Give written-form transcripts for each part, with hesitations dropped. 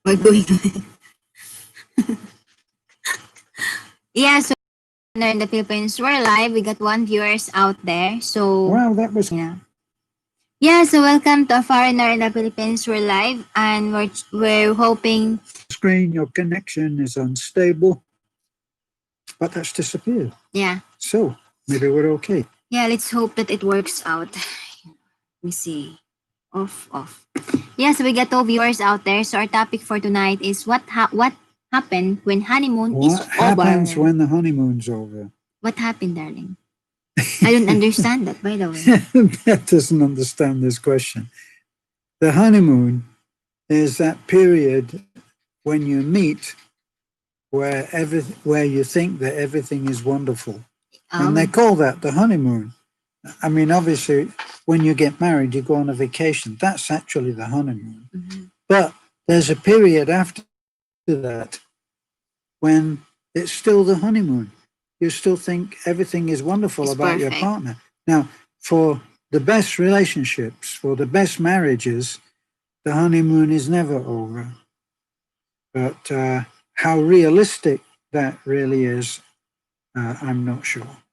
We're going. Yeah, so in the Philippines, we're live. We got one viewers out there. So Wow, that was yeah. So welcome to a foreigner in the Philippines. We're live, and we're hoping. screen. Your connection is unstable, but that's disappeared. Yeah. So maybe we're okay. Yeah. Let's hope that it works out. Let me see. Off. Yeah. So we got two viewers out there. So our topic for tonight is what happened when honeymoon is What happens over. when the honeymoon's over? What happened, darling? I don't understand that, by the way. That doesn't understand this question. The honeymoon is that period when you meet where you think that everything is wonderful. And they call that the honeymoon. I mean, obviously, when you get married, you go on a vacation. That's actually the honeymoon. Mm-hmm. But there's a period after that when it's still the honeymoon. You still think everything is wonderful It's about perfect. your partner. Now, for the best relationships, for the best marriages, the honeymoon is never over. But how realistic that really is, I'm not sure.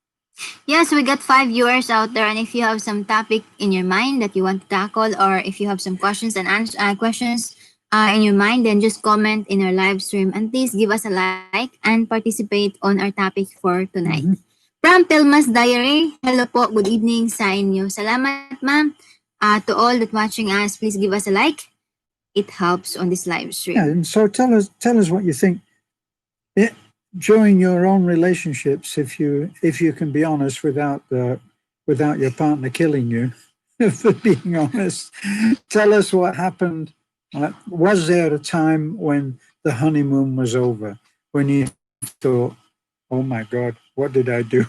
Yeah, so we got 5 viewers out there, and if you have some topic in your mind that you want to tackle, or if you have some questions and questions in your mind, then just comment in our live stream, and please give us a like and participate on our topic for tonight. Mhm. From Pilma's Diary, hello po, good evening sa inyo. Salamat ma'am. To all that watching us, please give us a like. It helps on this live stream. Yeah, and so tell us what you think. During your own relationships, if you can be honest without your partner killing you, for being honest, tell us what happened. Was there a time when the honeymoon was over, when you thought, "Oh my God, what did I do?"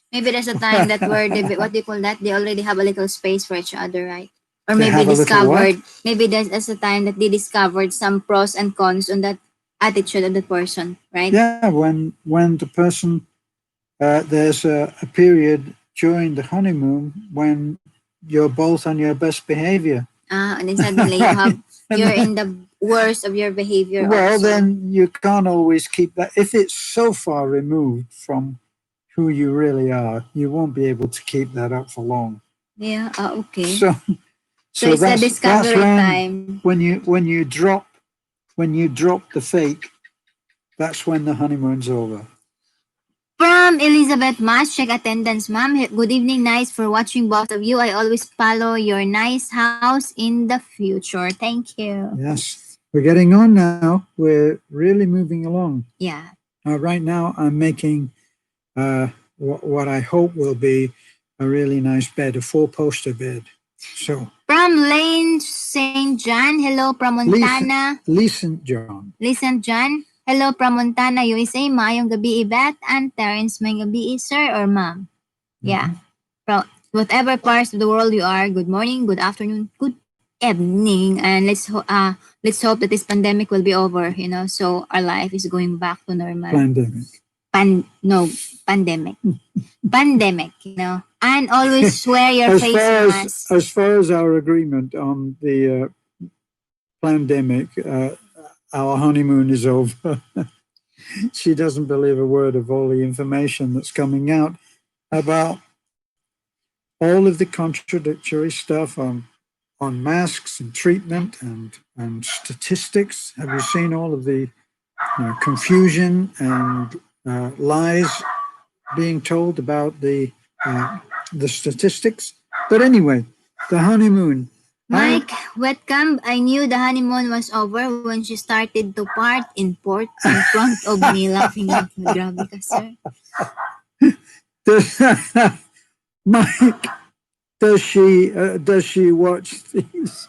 Maybe there's a time that where they, what do you call that? They already have a little space for each other, right? Or They maybe have a little what? discovered. Maybe there's a time that they discovered some pros and cons on that attitude of the person, right? Yeah, when the person there's a period during the honeymoon when you're both on your best behavior. And then suddenly you're in the worst of your behavior. Well, also. then you can't always keep that. If it's so far removed from who you really are, you won't be able to keep that up for long. Yeah. Okay. So it's a discovery time. when you drop the fake, that's when the honeymoon's over. From Elizabeth Mas, check attendance, ma'am. Good evening, nice for watching both of you. I always follow your nice house in the future. Thank you. Yes, we're getting on now. We're really moving along. Yeah. Right now, I'm making what I hope will be a really nice bed, a 4-poster bed. So from Lane St. John, hello from Montana. Lee St. John. Lee St. John, hello from Montana, USA. Maayong gabi, Beth and Terence. May gabi, sir or ma'am? Yeah. From whatever parts of the world you are, good morning, good afternoon, good evening, and let's hope that this pandemic will be over. So our life is going back to normal. Pandemic. Pandemic, and always wear your face mask. As far as our agreement on the pandemic, our honeymoon is over. She doesn't believe a word of all the information that's coming out about all of the contradictory stuff on masks and treatment and statistics. Have you seen all of the confusion and lies being told about the statistics? But anyway, the honeymoon. Mike Wetcamp, I knew the honeymoon was over when she started to part in port in front of me, laughing at me. Grabe ka, sir. Mike, does she watch these?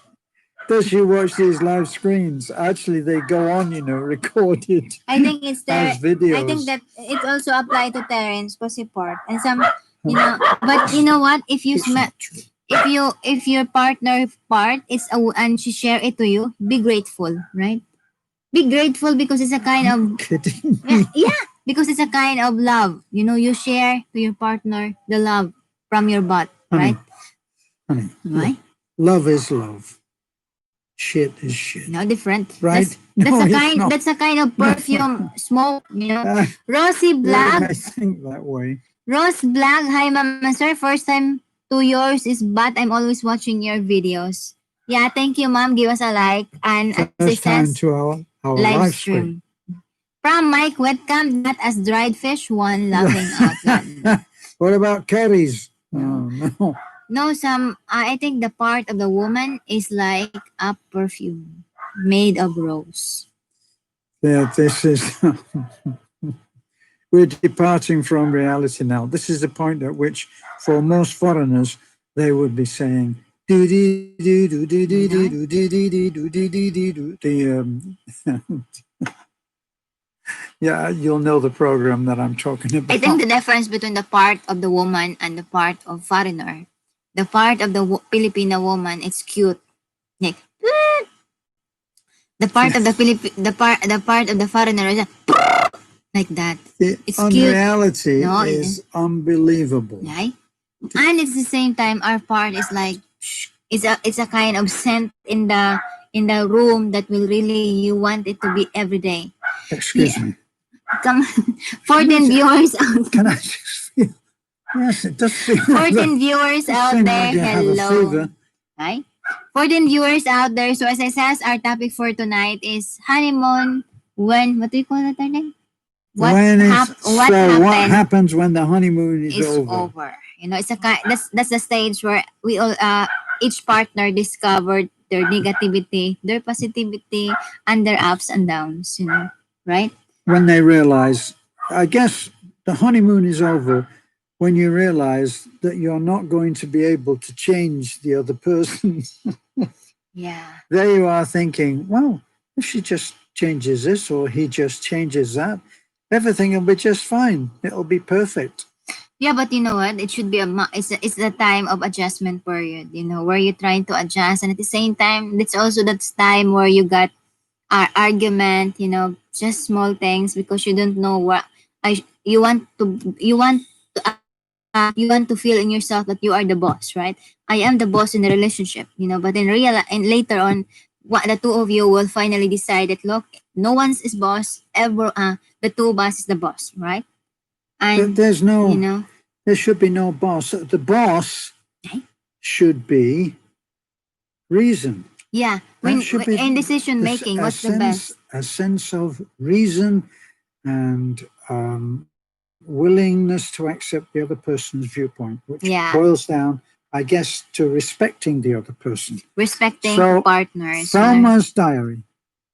Does she watch these live screens? Actually, they go on, recorded. I think it's there. As videos. I think that it also applies to Terence kasi part and some, But you know what? If you if your partner part is and she share it to you, be grateful, right? Be grateful because it's a kind of kidding. Yeah, because it's a kind of love. You share to your partner the love from your butt, right? Honey, Why? Love is love. Shit is shit, No, different. right? That's No, a it's kind not. that's a kind of No. perfume smoke, Uh, Rosy well, you Black. may think that way. Rose Black, hi Mama Sir. First time to yours is but I'm always watching your videos. Yeah, thank you, Mom. Give us a like. And as it First time says, to our live live stream. stream. From Mike Wetcam, not as dried fish, one laughing out loud. What about Kerry's? No. Oh no. No, I think the part of the woman is like a perfume made of rose. Yeah, this is. We're departing from reality now. This is the point at which, for most foreigners, they would be saying, "Do do do do do do do No? do do do do do do do do." Yeah, you'll know the program that I'm talking I think about. the difference between the part of the woman and the part of foreigner, the part of the Filipino woman, it's cute. Like, the part of the part of the foreigner is like that. The It's cute. unreality No, is unbelievable. right? And it's the same time our part is like it's a kind of scent in the room that will really you want it to be every day. Excuse Yeah, me. come Can I 14 just, viewers out. can I just feel? Yes, it does seem like 14 viewers does out seem like there. you have a Hello. fever. Hi. 14 viewers out there. So as I says, our topic for tonight is honeymoon. When what do you call that again? What What happened happens when the honeymoon is is over? over. It's a kind that's the stage where we all each partner discovered their negativity, their positivity, and their ups and downs. Right? When they realize, I guess the honeymoon is over when you realize that you're not going to be able to change the other person. Yeah. There you are thinking, well, if she just changes this or he just changes that, everything will be just fine. It'll be perfect. Yeah, but you know what? It should be it's the time of adjustment period. Where you're trying to adjust, and at the same time, it's also that time where you got argument. Just small things because you don't know what you want to feel in yourself that you are the boss, right? I am the boss in the relationship. But in real and later on, what the two of you will finally decide that look, no one's is boss ever. The two of us is the boss, right? And There's you no, know, there should be no boss. The boss should be reason. yeah. That When should be in decision making, what's the best? a sense of reason and willingness to accept the other person's viewpoint, which Yeah, boils down, I guess, to respecting the other person. respecting So, partners. Thelma's diary.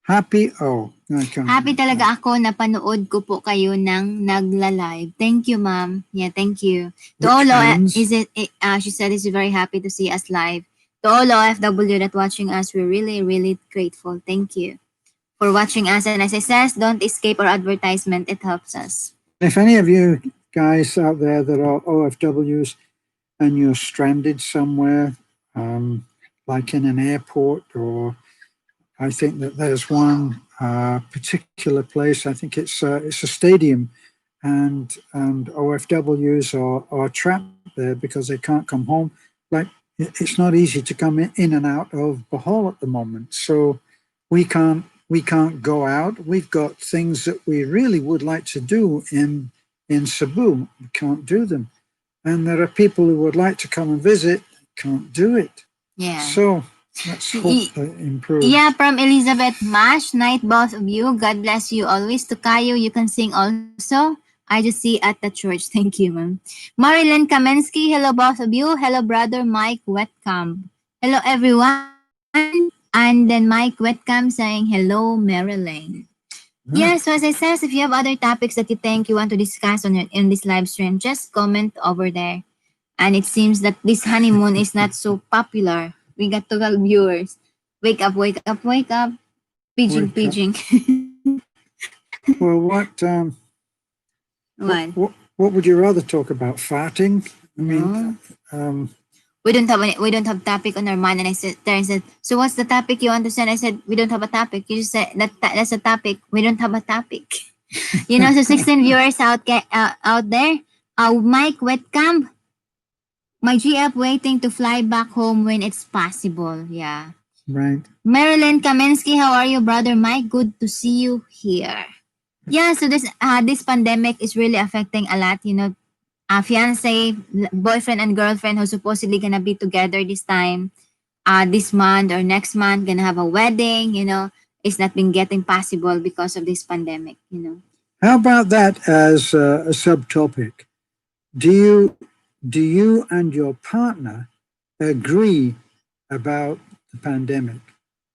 Happy. Oh, I can't. Happy talaga ako na panood ko po kayo ng nagla-live. Thank you, ma'am. Yeah, thank you. To Which all means she said is very happy to see us live. To all OFW that watching us, we're really, really grateful. Thank you for watching us. And as I says, don't escape our advertisement. It helps us. if any of you guys out there that are OFWs and you're stranded somewhere, like in an airport, or I think that there's one particular place. I think it's a stadium, and OFWs are trapped there because they can't come home. Like it's not easy to come in and out of Bohol at the moment, so we can't go out. We've got things that we really would like to do in Cebu. We can't do them, and there are people who would like to come and visit, can't do it. Yeah. So let's hope that improves. Yeah, from Elizabeth Mash, night both of you. God bless you always. To Kayo, you can sing also. I just see at the church. Thank you, ma'am. Marilyn Kamensky, hello both of you. Hello, brother Mike Wetcamp. Hello, everyone. And then Mike Wetcamp saying, hello, Marilyn. Yeah, so as I says, if you have other topics that you think you want to discuss in this live stream, just comment over there. And it seems that this honeymoon is not so popular. We got 12 viewers. Wake up, wake up, wake up. Paging, paging. Well, What? what would you rather talk about? Farting? I mean, We don't have topic on our mind. And I said, Terrence said, so what's the topic you want to send? I said, we don't have a topic. You just said that's a topic. We don't have a topic. So 16 viewers out there. Mike Wetcamp, my GF waiting to fly back home when it's possible. Yeah. Right. Marilyn Kamensky, how are you, brother Mike? Good to see you here. Yeah, so this pandemic is really affecting a lot. Fiance, boyfriend, and girlfriend who supposedly gonna be together this time, this month or next month, gonna have a wedding. It's not been getting possible because of this pandemic. How about that as a subtopic? Do you and your partner agree about the pandemic?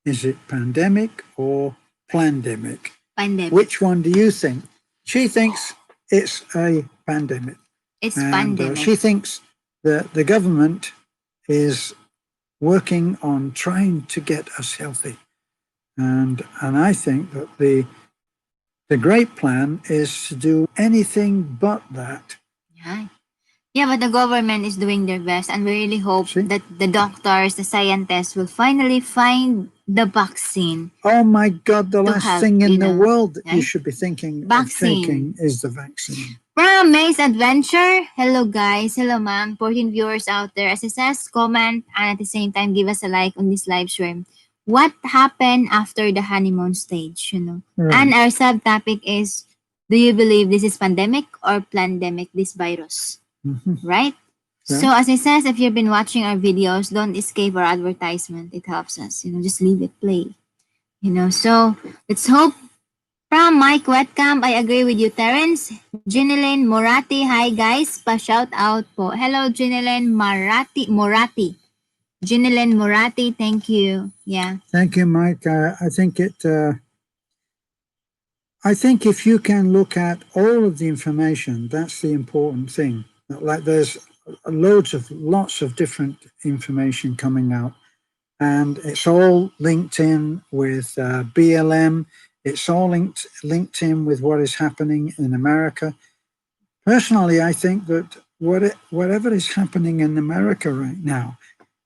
Is it pandemic or plandemic? Pandemic. Which one do you think? She thinks it's a pandemic. It's And pandemic. she thinks that the government is working on trying to get us healthy. And I think that the great plan is to do anything but that. Yeah. Yeah, but the government is doing their best, and we really hope See? that the doctors, the scientists will finally find the vaccine. Oh my God, the To last help, thing in the world that you right? should be thinking of Vaccine. taking is the vaccine. From May's Adventure, hello guys, hello ma'am, 14 viewers out there. As it says, comment, and at the same time, give us a like on this live stream. What happened after the honeymoon stage? Right. And our subtopic is, do you believe this is pandemic or plandemic, this virus? Right? Yeah. So as it says, if you've been watching our videos, don't escape our advertisement. It helps us. Just leave it play. So let's hope. From Mike Wetcamp, I agree with you, Terence. Ginelyn Morati, hi guys. Pa-shout out po. Hello, Ginelyn Morati. Ginelyn Morati, thank you. Yeah. Thank you, Mike. I think I think if you can look at all of the information, that's the important thing. Like there's lots of different information coming out, and it's all linked in with BLM. It's all linked in with what is happening in America. Personally, I think that whatever is happening in America right now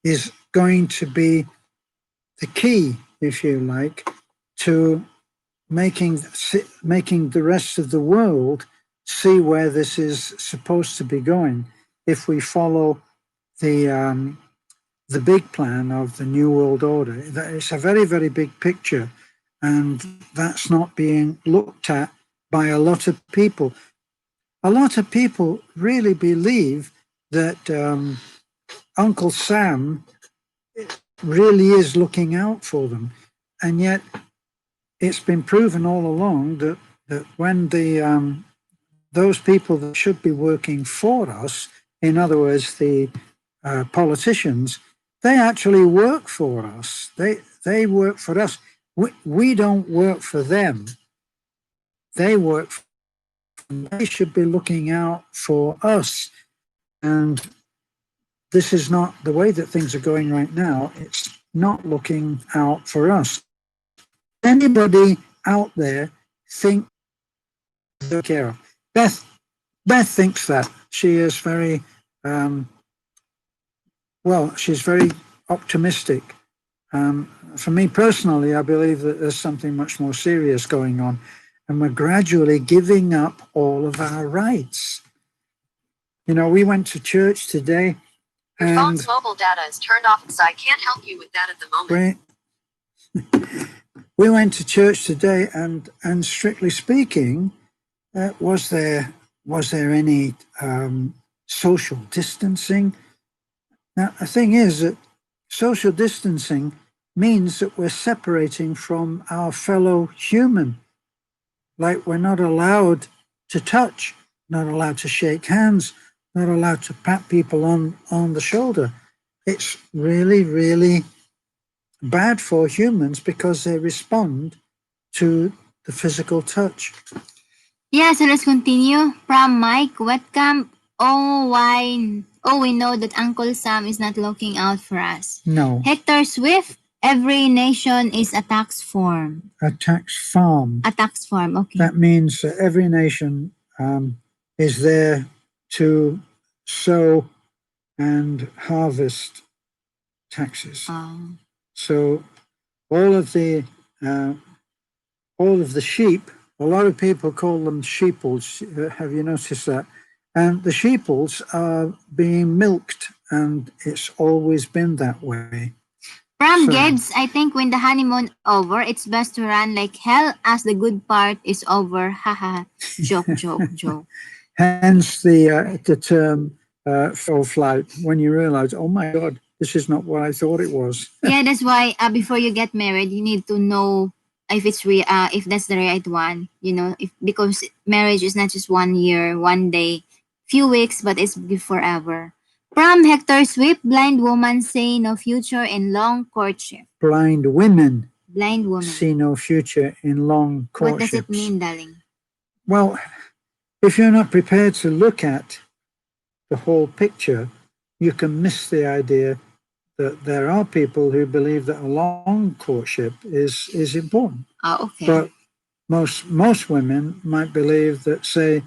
is going to be the key, if you like, to making the rest of the world see where this is supposed to be going. If we follow the big plan of the New World Order, it's a very, very big picture, and that's not being looked at by a lot of people. A lot of people really believe that Uncle Sam really is looking out for them, and yet it's been proven all along that when those people that should be working for us, in other words, the politicians, they actually work for us. They work for us. We don't work for them. They work for them. They should be looking out for us. And this is not the way that things are going right now. It's not looking out for us. Anybody out there think they care? Beth thinks that. She is very she's very optimistic. For me personally, I believe that there's something much more serious going on, and we're gradually giving up all of our rights. We went to church today. Your phone's mobile data is turned off, so I can't help you with that at the moment. We went to church today, and strictly speaking, was there any social distancing? Now, the thing is that social distancing means that we're separating from our fellow human. Like we're not allowed to touch, not allowed to shake hands, not allowed to pat people on the shoulder. It's really, really bad for humans because they respond to the physical touch. Yeah, so let's continue. From Mike Wetcamp, we know that Uncle Sam is not looking out for us. No. Hector Swift, every nation is a tax form. A tax farm. A tax farm, okay. That means that every nation is there to sow and harvest taxes. So all of the sheep, a lot of people call them sheeples. Have you noticed that? And the sheeples are being milked, and it's always been that way. From So, Gibbs, I think when the honeymoon over, it's best to run like hell as the good part is over. Haha. Joke, joke, joke. hence the term fill flight, when you realize, oh my God, this is not what I thought it was. Yeah, that's why before you get married, you need to know if it's if that's the right one. You know, if because marriage is not just 1 year, 1 day, few weeks, but it's be forever. From Hector Swift, blind woman say no future in long courtship. Blind women Blind woman. see no future in long What does it courtships. mean, darling? Well, if you're not prepared to look at the whole picture, you can miss the idea that there are people who believe that a long courtship is important. Oh, okay. But most women might believe that, say,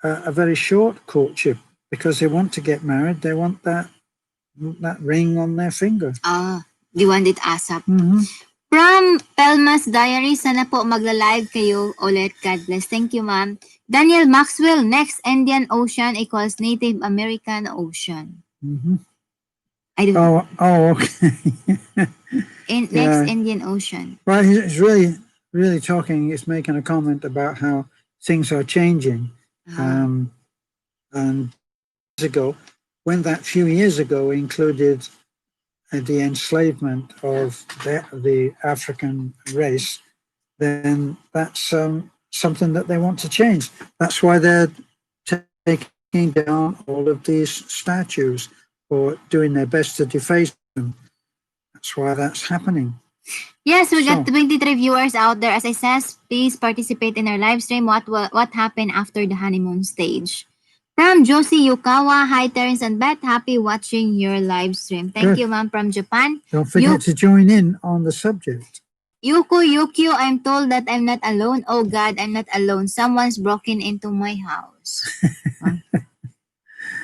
a very short courtship, because they want to get married, they want that ring on their finger. They want it ASAP. Mm-hmm. From Pelma's Diary, sana po magla-live kayo ulit. God bless. Thank you, ma'am. Daniel Maxwell, next Indian Ocean equals Native American Ocean. Mm-hmm. I don't okay. Next Indian Ocean. Well, he's really talking. He's making a comment about how things are changing. And years ago, when that few years ago included the enslavement of the African race, then that's something that they want to change. That's why they're taking down all of these statues or doing their best to deface them. That's why that's happening. Yes, we got 23 viewers out there. As I said, please participate in our live stream. What happened after the honeymoon stage? From Josie Yukawa, hi Terence and Beth, happy watching your live stream. Thank you, ma'am, from Japan. Don't forget to join in on the subject. Yuko Yukio, I'm told that I'm not alone. Oh God, I'm not alone. Someone's broken into my house.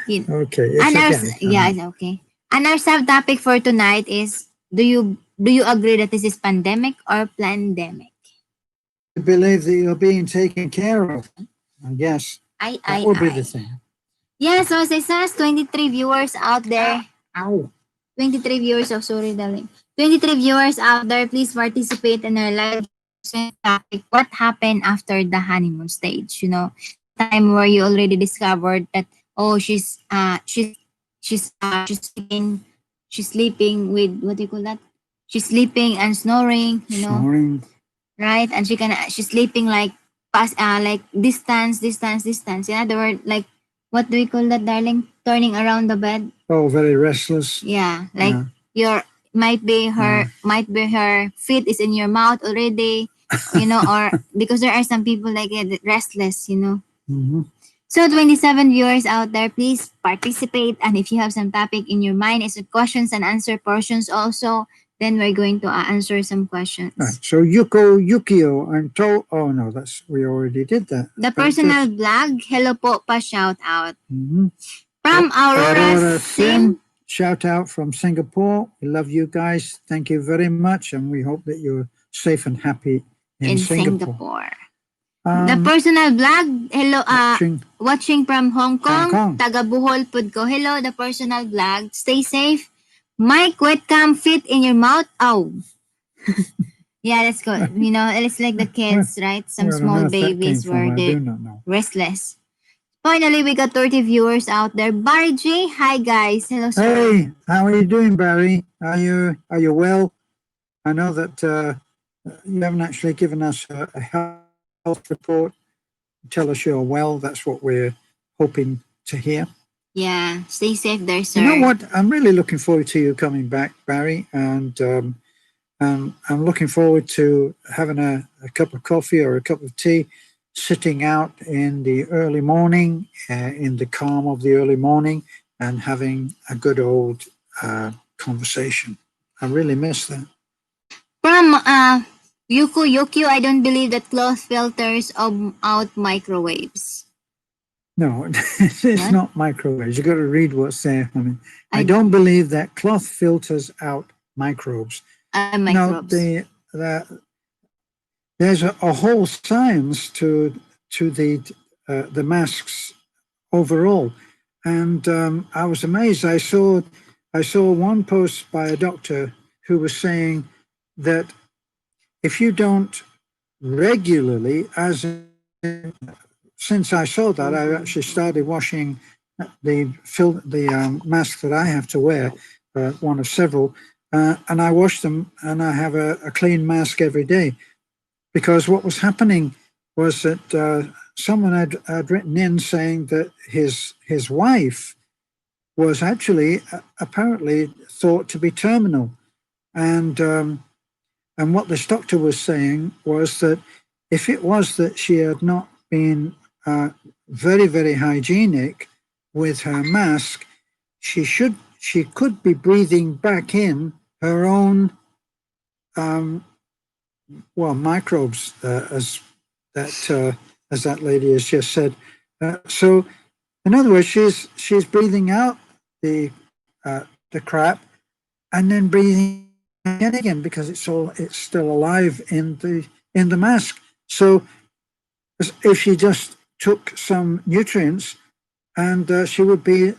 Okay, it's okay. And our subtopic for tonight is: Do you agree that this is pandemic or pandemic? I believe that you're being taken care of. I guess that would be the thing. Yeah, so as I said, 23 viewers out there. Ow. 23 viewers. Oh, sorry, darling. 23 viewers out there. Please participate in our live topic. What happened after the honeymoon stage? You know, time where you already discovered that she's sleeping with, what do you call that? She's sleeping and snoring. You know, Snoring. right? And she's sleeping like like distance. In other words, like, what do we call that, darling? Turning around the bed. Oh, very restless. Yeah, like your might be her feet is in your mouth already, you know, or because there are some people like restless, you know. Mm-hmm. So 27 viewers out there, please participate, and if you have some topic in your mind, it's questions and answer portions also. Then we're going to answer some questions. Right. So Yukio, I'm told. Oh no, we already did that. The personal blog, hello po pa shout out. Mm-hmm. From Aurora Sim. Shout out from Singapore. We love you guys. Thank you very much, and we hope that you're safe and happy in Singapore. The personal blog, hello, watching from Hong Kong. Taga Bohol pud ko. Hello, the personal blog. Stay safe. Mic webcam fit in your mouth. Oh. Yeah, that's good. You know, it's like the kids, right? Some small babies were restless. Finally, we got 30 viewers out there. Barry J, hi guys. Hello, sir. Hey, how are you doing, Barry? Are you well? I know that you haven't actually given us a health report. Tell us you're well. That's what we're hoping to hear. Yeah, stay safe there, sir. You know what? I'm really looking forward to you coming back, Barry, and I'm looking forward to having a cup of coffee or a cup of tea, sitting out in the early morning, in the calm of the early morning, and having a good old conversation. I really miss that. From Yukio, I don't believe that cloth filters out microwaves. No, it's not microwaves. You got to read what's there. I don't believe that cloth filters out microbes. Microbes. No, there's a whole science to the masks overall, and I was amazed. I saw one post by a doctor who was saying that if you don't regularly, since I saw that, I actually started washing the mask that I have to wear, one of several, and I wash them, and I have a clean mask every day. Because what was happening was that someone had written in saying that his wife was actually apparently thought to be terminal, and what this doctor was saying was that if it was that she had not been very, very hygienic with her mask, she could be breathing back in her own microbes, as that lady has just said. So, in other words, she's breathing out the crap and then breathing in again because it's still alive in the mask. So if she just took some nutrients, and she would be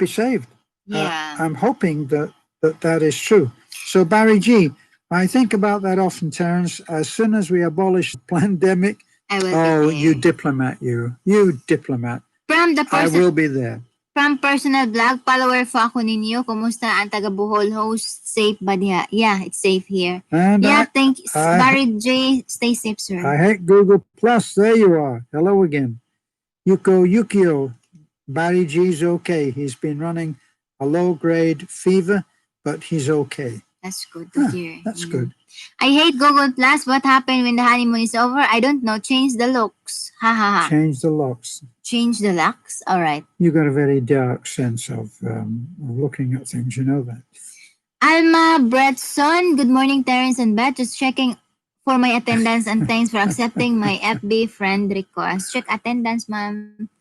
saved. Yeah. I'm hoping that is true. So Barry G, I think about that often, Terence. As soon as we abolish the pandemic, I will oh, be there. you diplomat, you diplomat. From the I person, will be there. from personal blog, follower po ako ninyo. Kumusta ang taga Bohol host? Safe ba diha? Yeah, it's safe here. And Yeah, thank you. I- Barry J, stay safe, sir. I hate Google Plus. There you are. Hello again. Yukio. Barry G's okay. He's been running a low-grade fever, but he's okay. That's good to hear. That's good. I hate Google Plus. What happened when the honeymoon is over? I don't know. Change the looks. Ha ha ha. Change the locks. Change the locks? All right. You got a very dark sense of looking at things. You know that. Alma Bretson. Good morning, Terence and Beth. Just checking for my attendance and thanks for accepting my FB friend request. Check attendance, ma'am.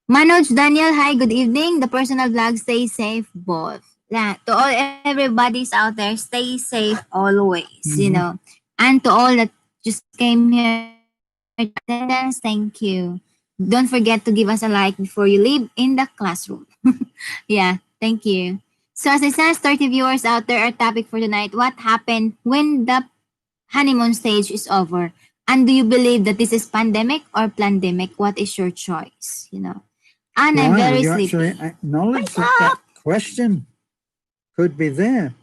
Manoj Daniel, hi, good evening. The personal vlog, stay safe, both. Yeah, to all everybody's out there, stay safe always, you know. And to all that just came here to attendance, thank you. Don't forget to give us a like before you leave in the classroom. Yeah, thank you. So as I said, 30 viewers out there, our topic for tonight, what happened when the honeymoon stage is over? And do you believe that this is pandemic or pandemic? What is your choice? You know. And I'm very you sleepy. actually acknowledge that question could be there.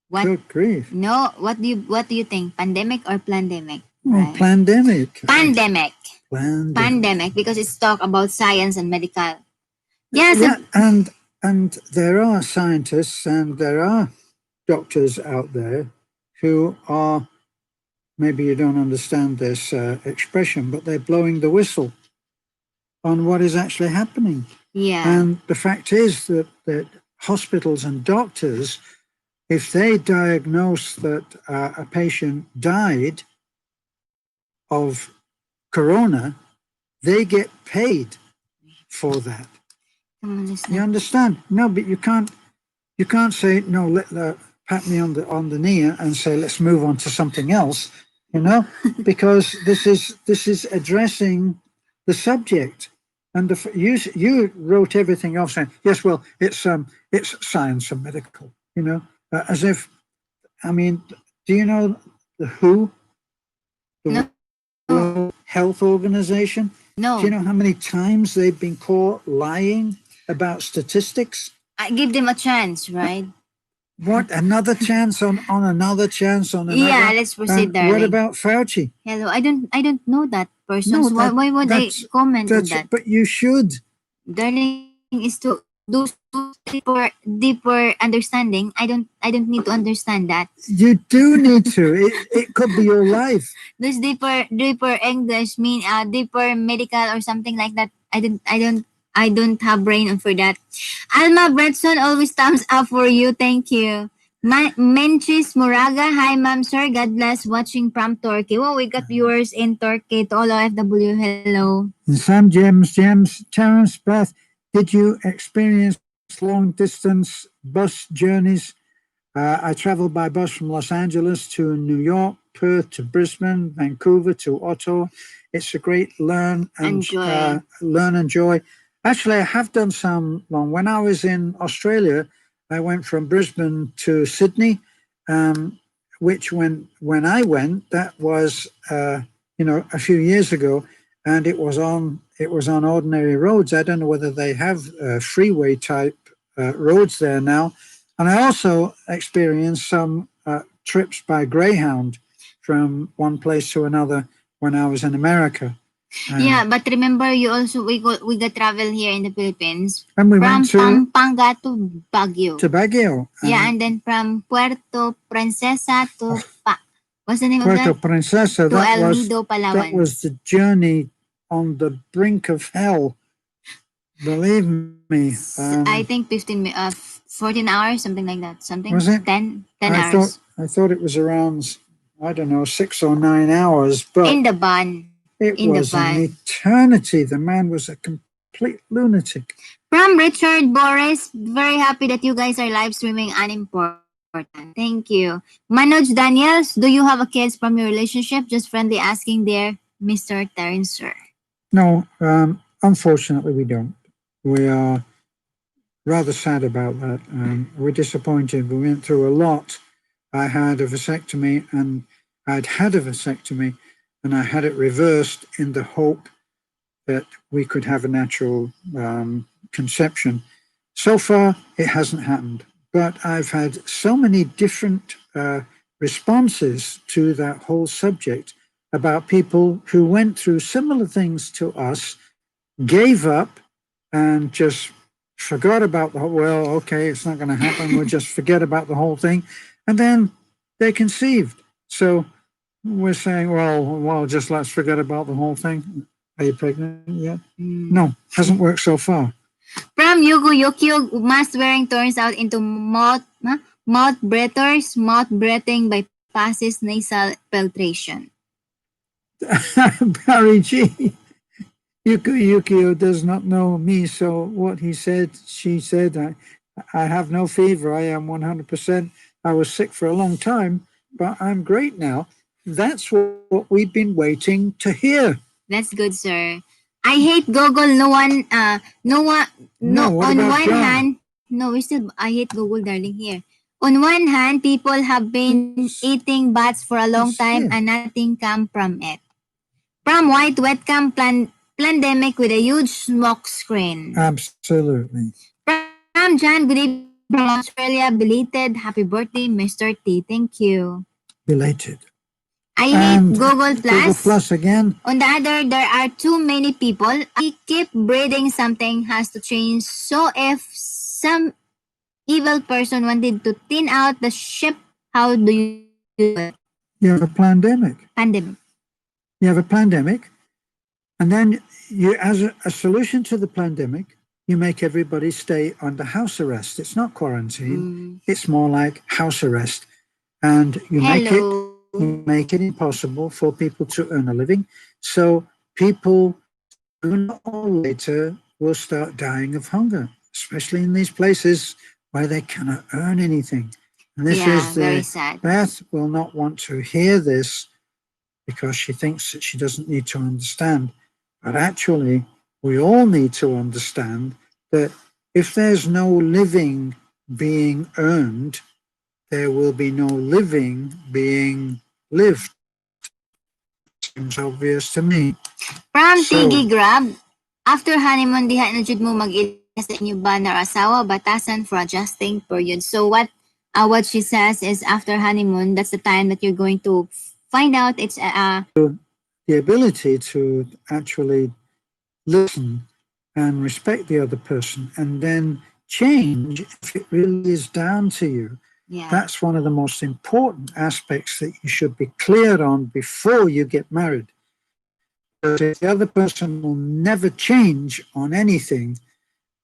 What? Good grief. No, what do you think? Pandemic or pandemic? Oh, pandemic. Pandemic. Pandemic. Pandemic, because it's talk about science and medical. Yes. Yeah, and there are scientists and there are doctors out there who are, maybe you don't understand this expression, but they're blowing the whistle on what is actually happening. Yeah. And the fact is that hospitals and doctors, if they diagnose that a patient died of corona, they get paid for that. You understand? No, but you can't say no. Pat me on the knee and say let's move on to something else. You know, because this is addressing the subject. And you wrote everything off saying, yes, well, it's science and medical, you know, as if, I mean, do you know the WHO, the World Health Organization? No. Do you know how many times they've been caught lying about statistics? I give them a chance, right? What, another chance on another chance on another? Yeah, let's proceed, darling. What about Fauci? Hello, I don't know that person. No, So why would I comment on that? But you should. Darling, is to do deeper understanding. I don't need to understand that. You do need to. It could be your life. Those deeper English mean deeper medical or something like that. I don't have brain for that. Alma Bretson, always thumbs up for you. Thank you. Menchis Moraga, hi ma'am, sir. God bless watching from Turkey. Well, we got viewers in Turkey. To all OFW, hello. And Sam James, Terence, Beth, did you experience long distance bus journeys? I traveled by bus from Los Angeles to New York, Perth to Brisbane, Vancouver to Ottawa. It's a great learn and enjoy. Actually, I have done some long. When I was in Australia, I went from Brisbane to Sydney, which when I went, that was a few years ago, and it was on ordinary roads. I don't know whether they have freeway type roads there now. And I also experienced some trips by Greyhound from one place to another when I was in America. Yeah, but remember, we got travel here in the Philippines And we from went to Pampanga to Baguio. Baguio. Yeah, and then from Puerto Princesa to what's the name of Puerto that? Princesa. To El Nido, That Palawan. was the journey on the brink of hell. Believe me. I think 14 hours, something like that. Something. Was it? 10 I hours. thought it was around, I don't know, 6 or 9 hours, but In the van. it In the was an van. eternity. The man was a complete lunatic. From Richard Boris, very happy that you guys are live streaming unimportant. Thank you. Manoj Daniels, do you have a kids from your relationship? Just friendly asking there, Mr. Terence, sir. No, unfortunately, we don't. We are rather sad about that. We're disappointed. We went through a lot. I had a vasectomy, and I'd had a vasectomy, and I had it reversed in the hope that we could have a natural conception. So far, it hasn't happened. But I've had so many different responses to that whole subject about people who went through similar things to us, gave up, and just forgot about the whole, well, okay, it's not going to happen. We'll just forget about the whole thing. And then they conceived. So we're saying, well, just let's forget about the whole thing. Are you pregnant yet? No, hasn't worked so far. From Yugo Yokyo, mask wearing turns out into mouth breathers. Mouth breathing bypasses nasal filtration. Barry G. Yukio does not know me, so what he said, she said, I have no fever. I am 100%. I was sick for a long time, but I'm great now. That's what we've been waiting to hear. That's good, sir. I hate Google. On one hand, I hate Google, darling, here. On one hand, people have been eating bats for a long time and nothing come from it. From white webcam pandemic with a huge smoke screen. Absolutely. From John, good evening from Australia. Belated happy birthday, Mr. T. Thank you. Belated. I hate Google Plus. Google Plus again. On the other, there are too many people. I keep breathing something has to change. So if some evil person wanted to thin out the ship, how do you do it? You have a pandemic. You have a pandemic, and then you, as a solution to the pandemic, you make everybody stay under house arrest. It's not quarantine. It's more like house arrest. And you make it impossible for people to earn a living. So people sooner or later will start dying of hunger, especially in these places where they cannot earn anything. And this is very sad. Beth will not want to hear this because she thinks that she doesn't need to understand. But actually, we all need to understand that if there's no living being earned, there will be no living being lived. Seems obvious to me. From Tiggy Grab, after honeymoon, diha na jud mo mag-ilas sa inyo ba na asawa, batasan for adjusting period. So what she says is after honeymoon, that's the time that you're going to find out it's the ability to actually listen and respect the other person and then change if it really is down to you. Yeah. That's one of the most important aspects that you should be clear on before you get married. But if the other person will never change on anything,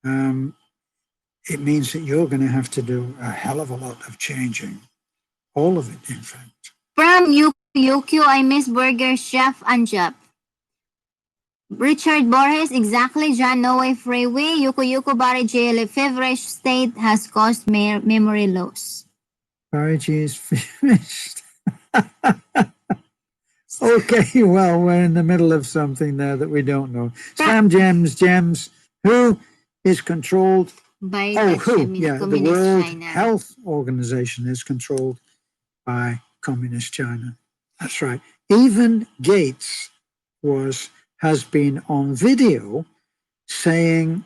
it means that you're going to have to do a hell of a lot of changing. All of it, in fact. From Yukio, I miss Burger Chef Anjap. Richard Borges, exactly. John Noe Freeway. Yuko Bari Jail. Feverish state has caused memory loss. Barigi is finished. Okay, well, we're in the middle of something there that we don't know. Sam Gems, who is controlled by the World China. Health Organization is controlled by communist China. That's right. Even Gates has been on video saying,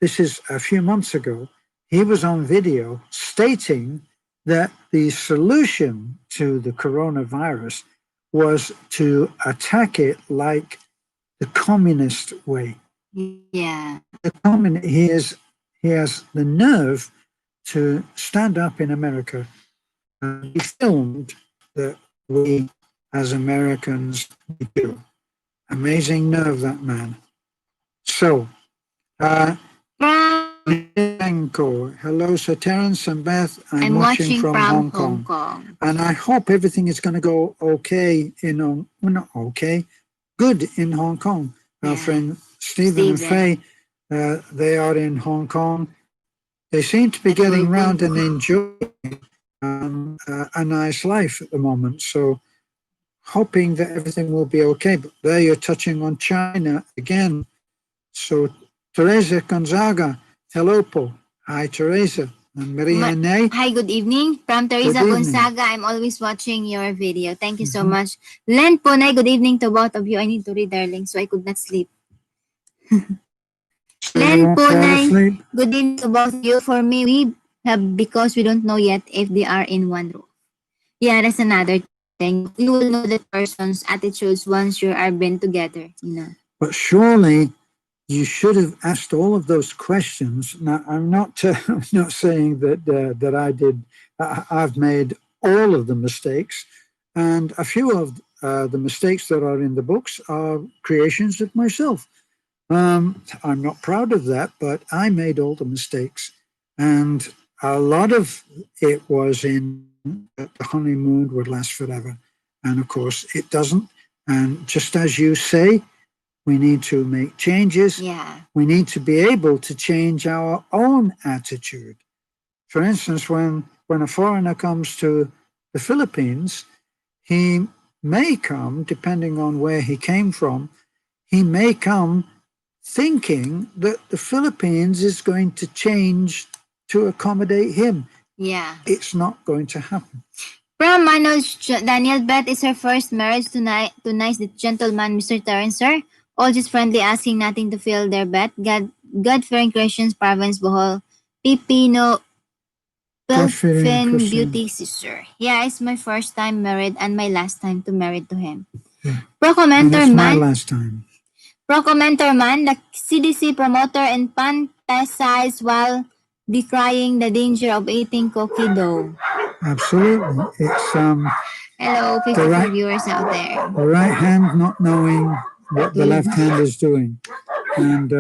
this is a few months ago, he was on video stating that the solution to the coronavirus was to attack it like the communist way. Yeah. He has the nerve to stand up in America and be filmed that we as Americans do. Amazing nerve, that man. So, hello, Sir Terence and Beth. I'm watching from Hong Kong. And I hope everything is going to go okay not okay, good in Hong Kong. Our friend Stephen and Faye, they are in Hong Kong. They seem to be getting round and enjoying a nice life at the moment. So hoping that everything will be okay. But there you're touching on China again. So Teresa Gonzaga, hello, Po. Hi, Teresa. And Maria Nay. Hi, good evening. From Teresa Gonzaga, I'm always watching your video. Thank you so much. Len Ponay, good evening to both of you. I need to read, darling, so I could not sleep. Len Ponay, good evening to both of you. For me, we have, because we don't know yet if they are in one room. Yeah, that's another thing. You will know the person's attitudes once you are been together, you know. But surely you should have asked all of those questions. Now, I'm not saying that I did. I've made all of the mistakes, and a few of the mistakes that are in the books are creations of myself. I'm not proud of that, but I made all the mistakes, and a lot of it was in the honeymoon would last forever, and of course it doesn't. And just as you say, we need to make changes. Yeah. We need to be able to change our own attitude. For instance, when a foreigner comes to the Philippines, he may come, depending on where he came from, he may come thinking that the Philippines is going to change to accommodate him. Yeah. It's not going to happen. From Manoj Daniel, Beth is her first marriage to nice the gentleman, Mr. Terence, sir. All just friendly, asking nothing to fill their bet. God-fearing Christians, Province, Bohol, Pipino, Pilfin, Beauty, sister. Yeah, it's my first time married and my last time to married to him. Yeah. Pro-commenter man. My last time. Pro-commenter man, the CDC promoter and fantasize while decrying the danger of eating cookie dough. Absolutely. It's hello, 54 viewers out there. The right hand not knowing what the left hand is doing. And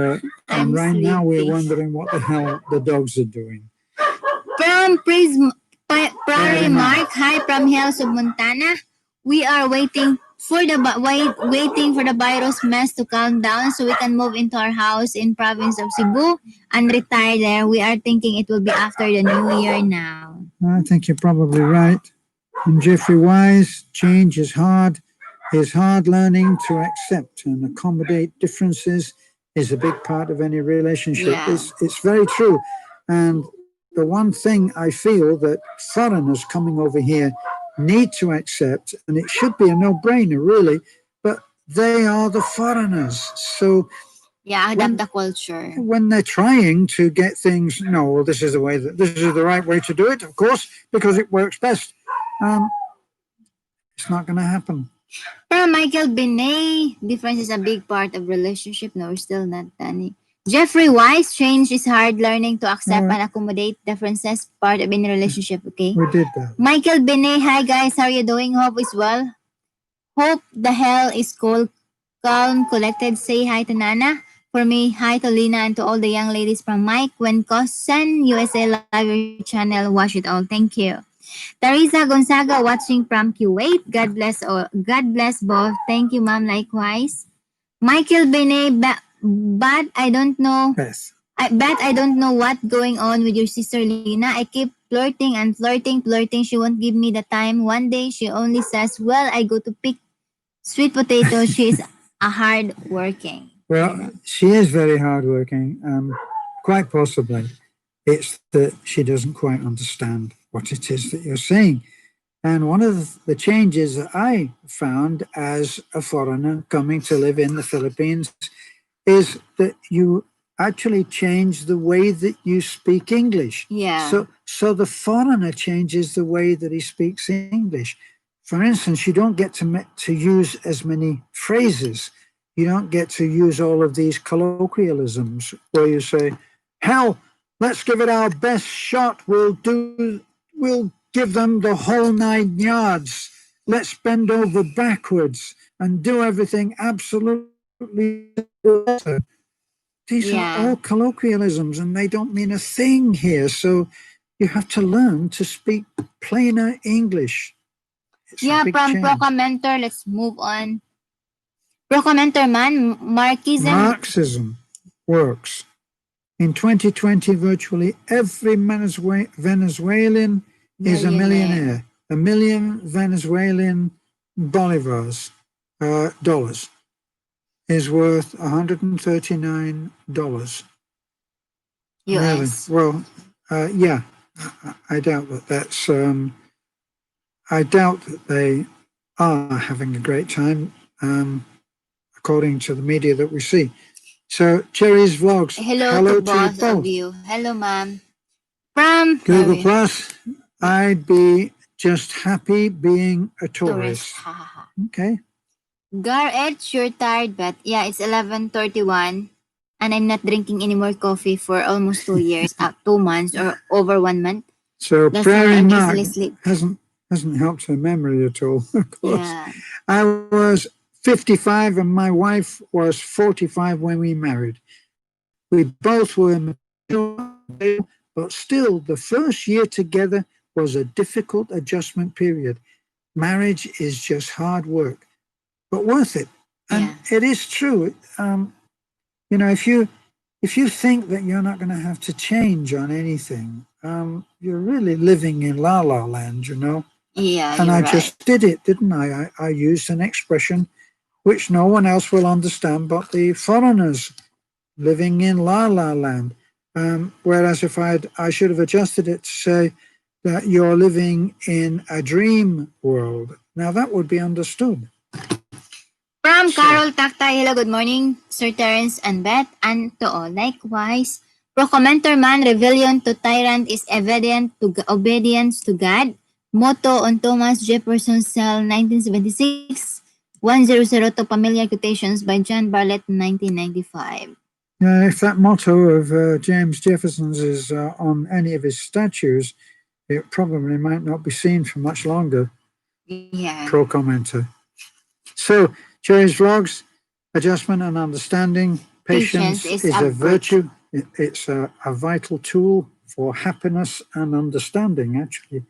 right now we're wondering what the hell the dogs are doing. From Prairie Mark, hi from Hills of Montana. We are waiting for the virus mess to calm down so we can move into our house in province of Cebu and retire there. We are thinking it will be after the new year now. I think you're probably right. And Jeffrey Wise, change is hard. Is hard. Learning to accept and accommodate differences is a big part of any relationship. Yeah. It's very true. And the one thing I feel that foreigners coming over here need to accept, and it should be a no-brainer really, but they are the foreigners. So adapt the culture. When they're trying to get things, this is the right way to do it, of course, because it works best. It's not going to happen. From Michael Benet, difference is a big part of relationship. No, we're still not done. Jeffrey Wise, change is hard. Learning to accept and accommodate differences, part of any relationship. Okay. We did that. Michael Benet, hi guys, how are you doing? Hope is well. Hope the hell is cool, calm, collected. Say hi to Nana. For me, hi to Lina and to all the young ladies from Mike. When Kosan USA Live channel, watch it all. Thank you. Teresa Gonzaga watching from Kuwait. God bless all. God bless both. Thank you, ma'am. Likewise. Michael Benet, but I don't know. Yes. I don't know what's going on with your sister Lina. I keep flirting. She won't give me the time. One day she only says, "Well, I go to pick sweet potato." She's a hard working. Well, she is very hardworking. Quite possibly, it's that she doesn't quite understand what it is that you're saying. And one of the changes that I found as a foreigner coming to live in the Philippines is that you actually change the way that you speak English. Yeah. So the foreigner changes the way that he speaks English. For instance, you don't get to use as many phrases. You don't get to use all of these colloquialisms where you say, "Hell, let's give it our best shot. We'll give them the whole 9 yards. Let's bend over backwards and do everything absolutely better." These are all colloquialisms and they don't mean a thing here. So you have to learn to speak plainer English. It's a big from change. Procomentor, let's move on. Procomentor man, Marxism works. In 2020, virtually every Venezuelan is a millionaire. A million Venezuelan bolivars, dollars, is worth $139. Really? US. Well, yeah. I doubt that that's. I doubt that they are having a great time, according to the media that we see. So, Cherry's Vlogs. Hello to you both both. of you. Hello, ma'am. From Google Plus, I'd be just happy being a tourist. Okay. Gareth, you're tired, but yeah, it's 11:31, and I'm not drinking any more coffee for almost 2 years, 2 months, or over 1 month. So That's Prairie why I'm Mark easily sleep. hasn't helped her memory at all, of course. Yeah. I was 55 and my wife was 45 when we married. We both were mature, but still the first year together was a difficult adjustment period. Marriage is just hard work, but worth it. And it is true. You know, if you think that you're not going to have to change on anything, you're really living in la la land, you know. Yeah, and you're I right. just did it, didn't I? I used an expression which no one else will understand but the foreigners living in la la land. Whereas if I should have adjusted it to say that you're living in a dream world. Now that would be understood. From Carol Taktay, hello, good morning, Sir Terence and Beth, and to all. Likewise, Procomentor man, rebellion to tyrant is evident to obedience to God. Motto on Thomas Jefferson's cell, 1976. 102 familiar quotations by John Bartlett, 1995. If that motto of James Jefferson's is on any of his statues, it probably might not be seen for much longer. Yeah. Pro commenter. So, Cherry's Vlogs, adjustment and understanding. Patience is a virtue. It's a vital tool for happiness and understanding, actually.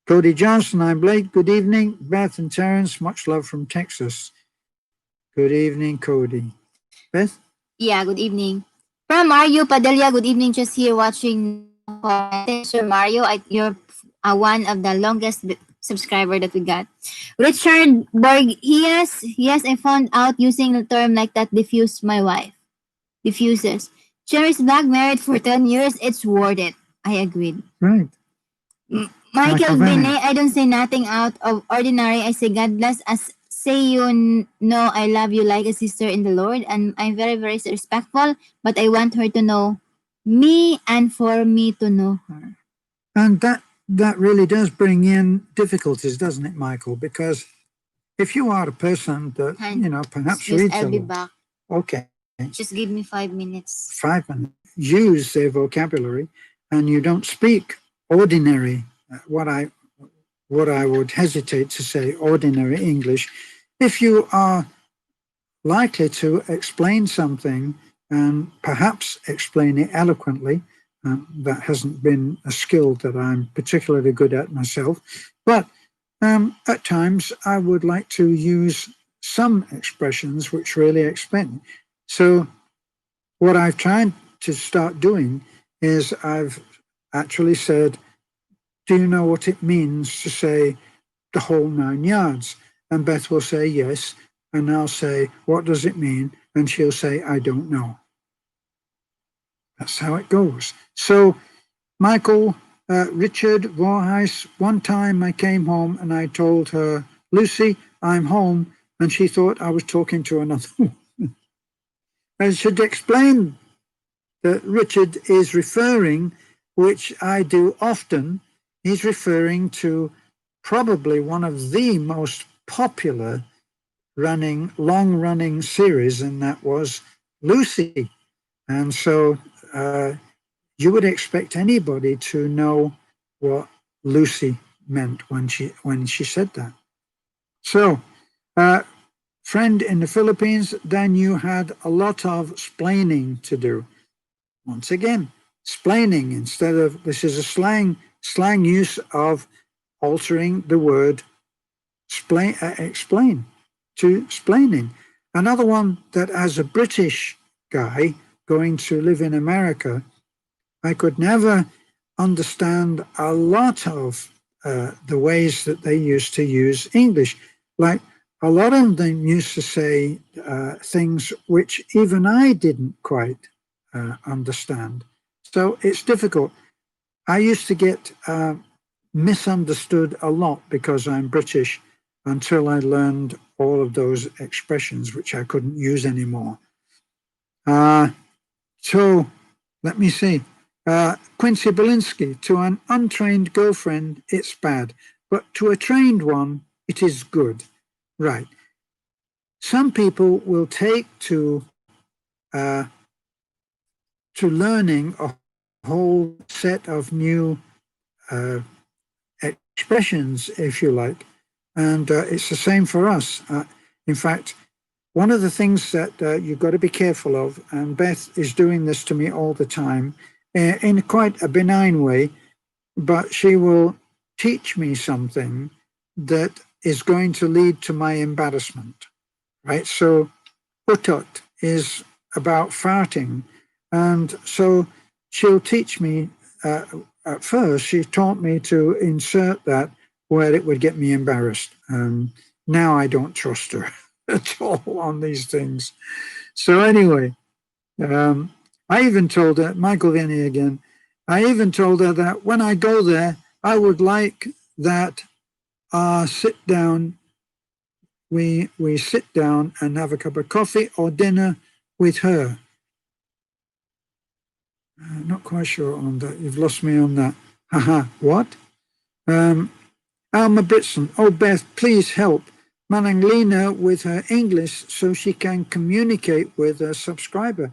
Cody Johnson, I'm Blake. Good evening. Beth and Terence, much love from Texas. Good evening, Cody. Beth? Yeah, good evening. From Mario Padilla, good evening. Just here watching. Sir Mario, you're one of the longest subscriber that we got. Richard Borg, yes, I found out using the term like that diffused my wife. Diffuses. Cherry's Black married for 10 years, it's worth it. I agreed. Right. Michael Bene, I don't say nothing out of ordinary. I say God bless us. Say you know I love you like a sister in the Lord, and I'm very, very respectful, but I want her to know me and for me to know her. And that really does bring in difficulties, doesn't it, Michael? Because if you are a person that, perhaps reads I'll a be lot. back. Okay. Just give me 5 minutes. 5 minutes. Use their vocabulary and you don't speak ordinary, what I would hesitate to say ordinary English. If you are likely to explain something and perhaps explain it eloquently, that hasn't been a skill that I'm particularly good at myself. But at times I would like to use some expressions which really explain. So what I've tried to start doing is I've actually said, do you know what it means to say the whole 9 yards? And Beth will say yes. And I'll say, what does it mean? And she'll say, I don't know. That's how it goes. So, Michael, Richard Voorhuis, one time I came home and I told her, Lucy, I'm home, and she thought I was talking to another woman. I should explain that Richard is referring, which I do often, he's referring to probably one of the most popular long-running series, and that was Lucy. And so you would expect anybody to know what Lucy meant when she said that. So, friend in the Philippines, then you had a lot of splaining to do. Once again, splaining instead of, this is a slang use of altering the word explain to splaining. Another one that, as a British guy going to live in America, I could never understand a lot of the ways that they used to use English. Like, a lot of them used to say things which even I didn't quite understand. So it's difficult. I used to get misunderstood a lot because I'm British until I learned all of those expressions which I couldn't use anymore. So let me see. Quincy Belinsky, to an untrained girlfriend, it's bad, but to a trained one, it is good. Right. Some people will take to learning a whole set of new expressions, if you like, and it's the same for us. In fact, one of the things that you've got to be careful of, and Beth is doing this to me all the time, in quite a benign way, but she will teach me something that is going to lead to my embarrassment, right? So utot is about farting, and so she'll teach me, at first she taught me to insert that where it would get me embarrassed. Now I don't trust her at all on these things. So anyway, I even told her, Michael Vinny again, I even told her that when I go there, I would like that sit down, we sit down and have a cup of coffee or dinner with her. Not quite sure on that. You've lost me on that. Haha, what? Alma Britson, oh Beth, please help Manang Lena with her English so she can communicate with a subscriber.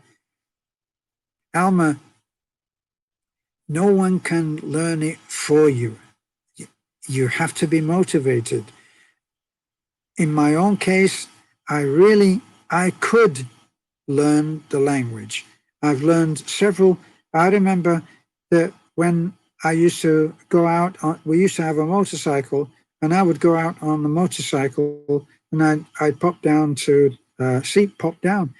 Alma, no one can learn it for you. You have to be motivated. In my own case, I could learn the language. I've learned several. I remember that when I used to go out, we used to have a motorcycle, and I would go out on the motorcycle and I'd pop down to seat pop down.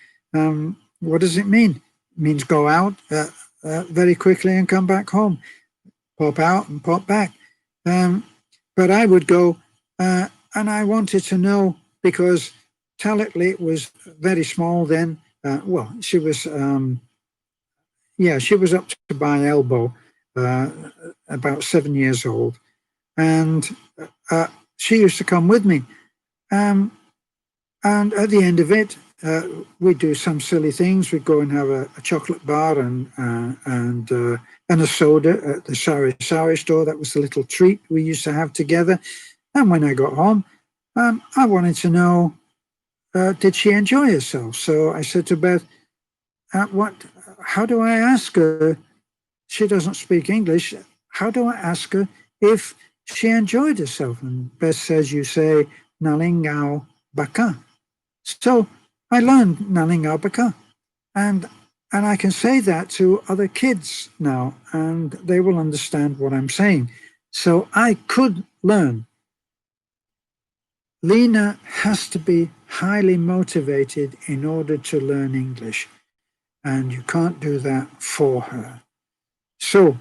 What does it mean? It means go out very quickly and come back home. Pop out and pop back. But I would go, and I wanted to know, because Talit was very small then. Well, she was, she was up to my elbow, about 7 years old. And she used to come with me. And at the end of it, we'd do some silly things. We'd go and have a chocolate bar and a soda at the Sari store. That was the little treat we used to have together. And when I got home, I wanted to know, did she enjoy herself? So I said to Beth, how do I ask her? She doesn't speak English. How do I ask her if she enjoyed herself? And Beth says, you say, Nalingao Baka. So I learned Nalingao Baka. And I can say that to other kids now, and they will understand what I'm saying. So I could learn. Lena has to be highly motivated in order to learn English, and you can't do that for her. So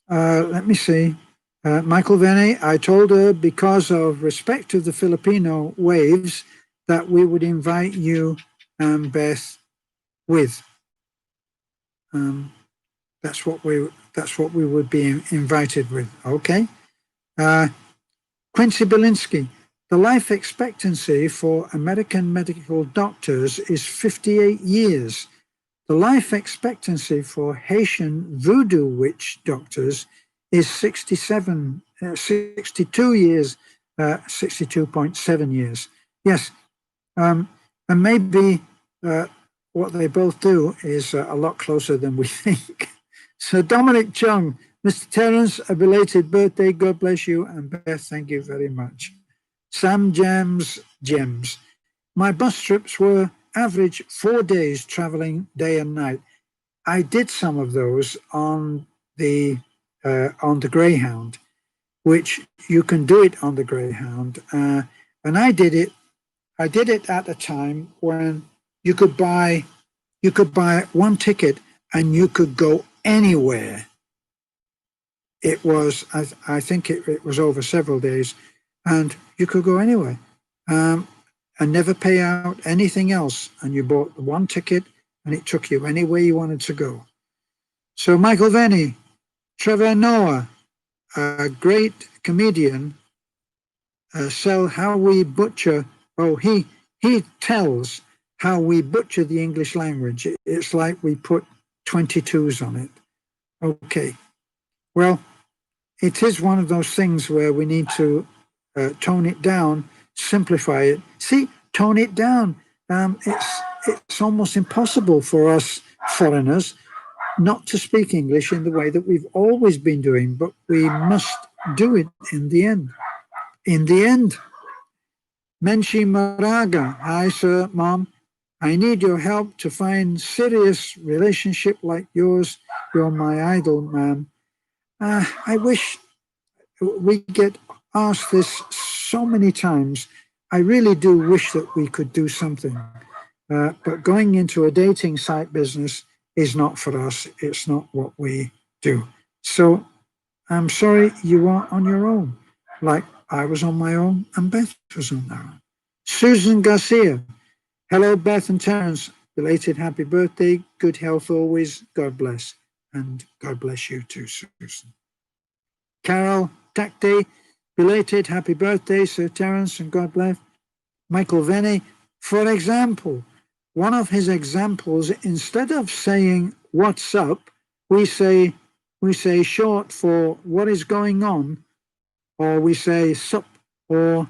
let me see. Michael Vene, I told her, because of respect to the Filipino waves, that we would invite you and Beth with. That's what that's what we would be invited with. Okay. Quincy Belinsky, the life expectancy for American medical doctors is 58 years. The life expectancy for Haitian voodoo witch doctors is 62 years, 62.7 years. Yes, and maybe what they both do is a lot closer than we think. So Dominic Chung, Mr. Terence, a belated birthday. God bless you. And Beth, thank you very much. Sam Jams Gems. My bus trips were average 4 days traveling day and night. I did some of those on the Greyhound, which you can do it on the Greyhound. And I did it at a time when you could buy one ticket and you could go anywhere. It was, I think it was over several days, and you could go anywhere and never pay out anything else. And you bought one ticket and it took you anywhere you wanted to go. So Michael Venny, Trevor Noah, a great comedian, sell how we butcher. Oh, he tells how we butcher the English language. It's like we put 22s on it. Okay. Well, it is one of those things where we need to tone it down, simplify it. See, tone it down. It's almost impossible for us foreigners not to speak English in the way that we've always been doing, but we must do it in the end. In the end, Menshi Maraga, hi sir, mom. I need your help to find serious relationship like yours. You're my idol, man. I wish we get asked this so many times. I really do wish that we could do something. But going into a dating site business is not for us. It's not what we do. So I'm sorry you are on your own, like I was on my own and Beth was on her own. Susan Garcia. Hello, Beth and Terence. Belated happy birthday. Good health always. God bless. And God bless you too, Susan. Carol Takte. Belated happy birthday, Sir Terence, and God bless. Michael Venny. For example, one of his examples, instead of saying what's up, we say short for what is going on, or we say sup, or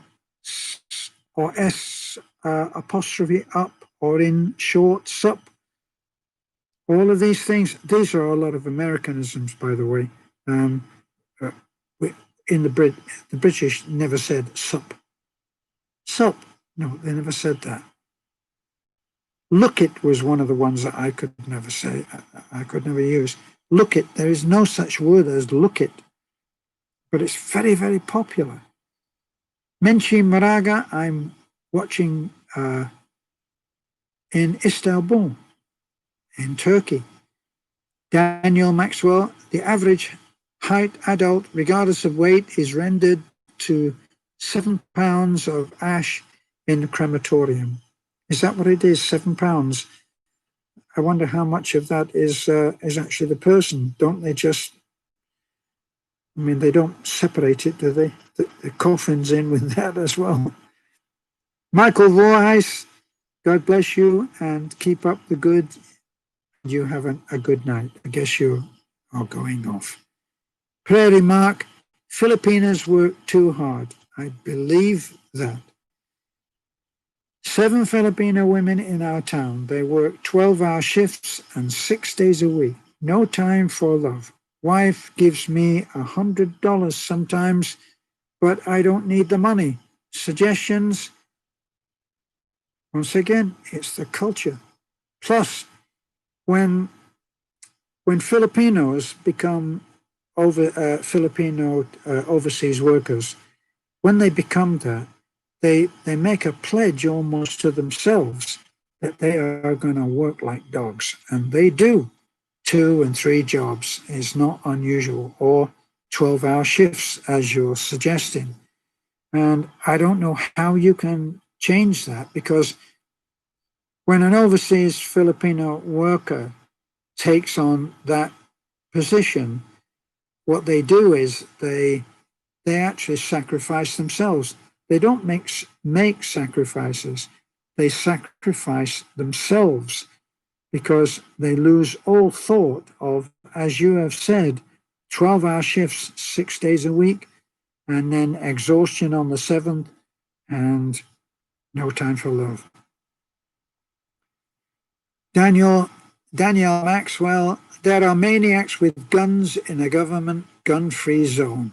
s apostrophe up, or in short sup. All of these things, these are a lot of Americanisms, by the way. In the British never said sup. Sup, no, they never said that. Look it was one of the ones that I could never say, I could never use. Look it, there is no such word as look it, but it's very, very popular. Menchi Maraga, I'm watching in Istanbul, in Turkey. Daniel Maxwell, the average height adult, regardless of weight, is rendered to 7 pounds of ash in the crematorium. Is that what it is? 7 pounds? I wonder how much of that is actually the person. Don't they just, I mean, they don't separate it, do they? The coffin's in with that as well. Michael Voorhuis, God bless you and keep up the good. You have a good night. I guess you are going off. Prairie Mark, Filipinas work too hard. I believe that. 7 Filipino women in our town. They work 12-hour shifts and 6 days a week. No time for love. Wife gives me $100 sometimes, but I don't need the money. Suggestions? Once again, it's the culture. Plus, when Filipinos become Filipino overseas workers, when they become that, they make a pledge almost to themselves that they are going to work like dogs, and they do. 2 and 3 jobs is not unusual, or 12-hour shifts, as you're suggesting. And I don't know how you can change that, because when an overseas Filipino worker takes on that position, what they do is they actually sacrifice themselves. They don't make sacrifices. They sacrifice themselves because they lose all thought of, as you have said, 12-hour shifts, 6 days a week, and then exhaustion on the seventh, and no time for love. Danielle Maxwell, there are maniacs with guns in a government gun-free zone.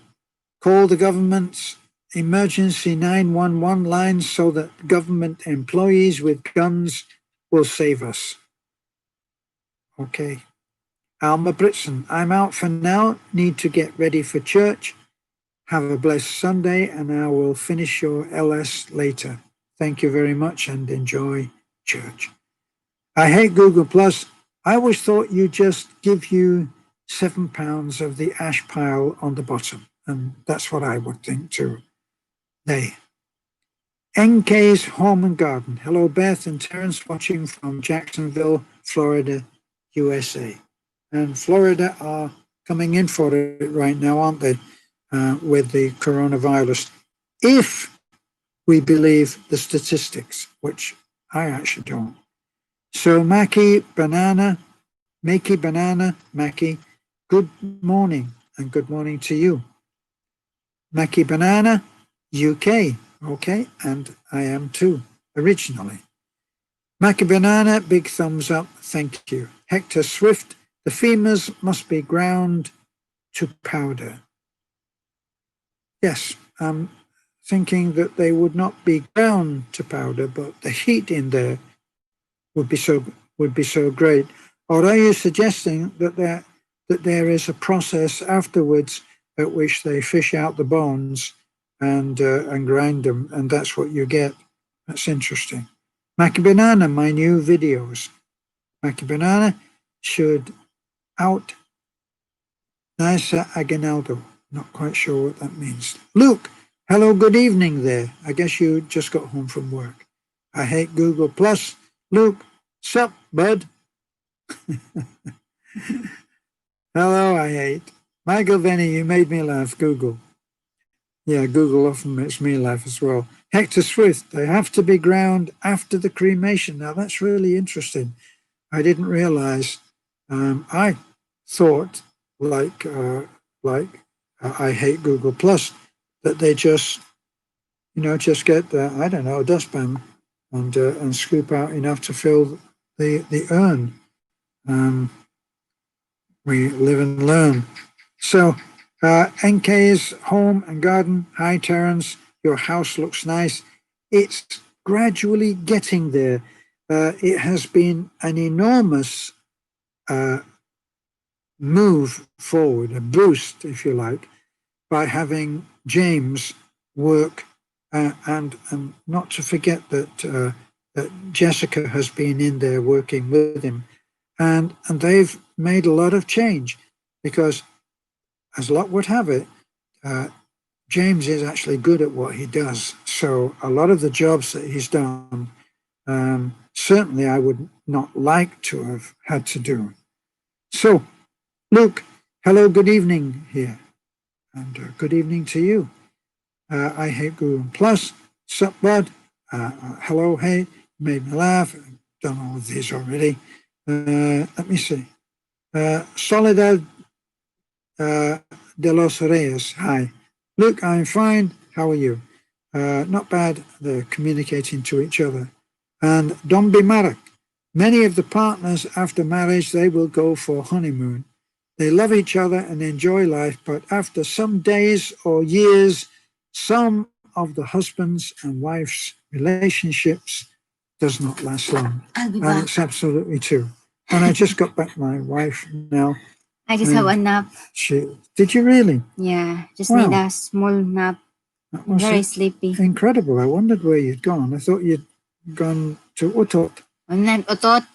Call the government's emergency 911 lines so that government employees with guns will save us. Okay. Alma Britson, I'm out for now. Need to get ready for church. Have a blessed Sunday, and I will finish your LS later. Thank you very much and enjoy church. I hate Google Plus. I always thought you just give you £7 of the ash pile on the bottom, and that's what I would think too. NK's Home and Garden. Hello, Beth and Terence, watching from Jacksonville, Florida, USA. And Florida are coming in for it right now, aren't they, with the coronavirus? If we believe the statistics, which I actually don't. So Mackie Banana, good morning, and good morning to you. Mackie Banana, UK, okay, and I am too, originally. Mackie Banana, big thumbs up, thank you. Hector Swift, the femurs must be ground to powder. Yes, I'm thinking that they would not be ground to powder, but the heat in there would be so great. Or are you suggesting that there is a process afterwards at which they fish out the bones and grind them, and that's what you get? That's interesting. Mackie Banana, my new videos. Mackie Banana should out Nisa Aguinaldo. Not quite sure what that means. Luke, hello, good evening there. I guess you just got home from work. I hate Google Plus. Luke, sup, bud? Hello, I hate. Michael Venny, you made me laugh, Google. Yeah, Google often makes me laugh as well. Hector Swift, they have to be ground after the cremation. Now, that's really interesting. I didn't realize. I thought, like I hate Google Plus, that they just get I don't know, a dustpan and scoop out enough to fill the urn. We live and learn. So NK's Home and Garden. Hi, Terence. Your house looks nice. It's gradually getting there. It has been an enormous move forward, a boost, if you like, by having James work, and not to forget that Jessica has been in there working with him, and they've made a lot of change because, as luck would have it, James is actually good at what he does. So a lot of the jobs that he's done, certainly I would not like to have had to do. So, Luke, hello, good evening here, and good evening to you. I hate Google Plus. Sup, bud? Hello, hey, made me laugh. I've done all of these already. Let me see. Soledad de los Reyes, hi. Look, I'm fine. How are you? Not bad. They're communicating to each other. And Dombi Marak, many of the partners after marriage, they will go for honeymoon. They love each other and enjoy life, but after some days or years, some of the husbands and wives' relationships does not last long. And it's absolutely true. And I just got back my wife now. I just have a nap. Did you really? Yeah, just need a small nap. I'm very sleepy. Incredible. I wondered where you'd gone. I thought you'd gone to Utot. I'm not Utot.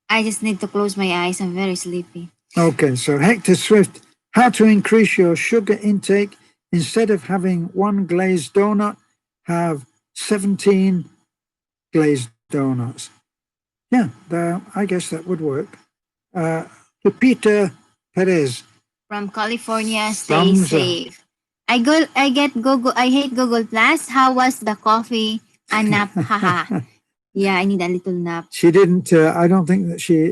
I just need to close my eyes. I'm very sleepy. Okay, so Hector Swift, how to increase your sugar intake. Instead of having one glazed donut, have 17 glazed donuts. Yeah, I guess that would work. Lupita Perez, from California. Stay Thumbs up. safe. I hate Google Plus. How was the coffee? A nap, haha. Yeah, I need a little nap. She didn't, I don't think that she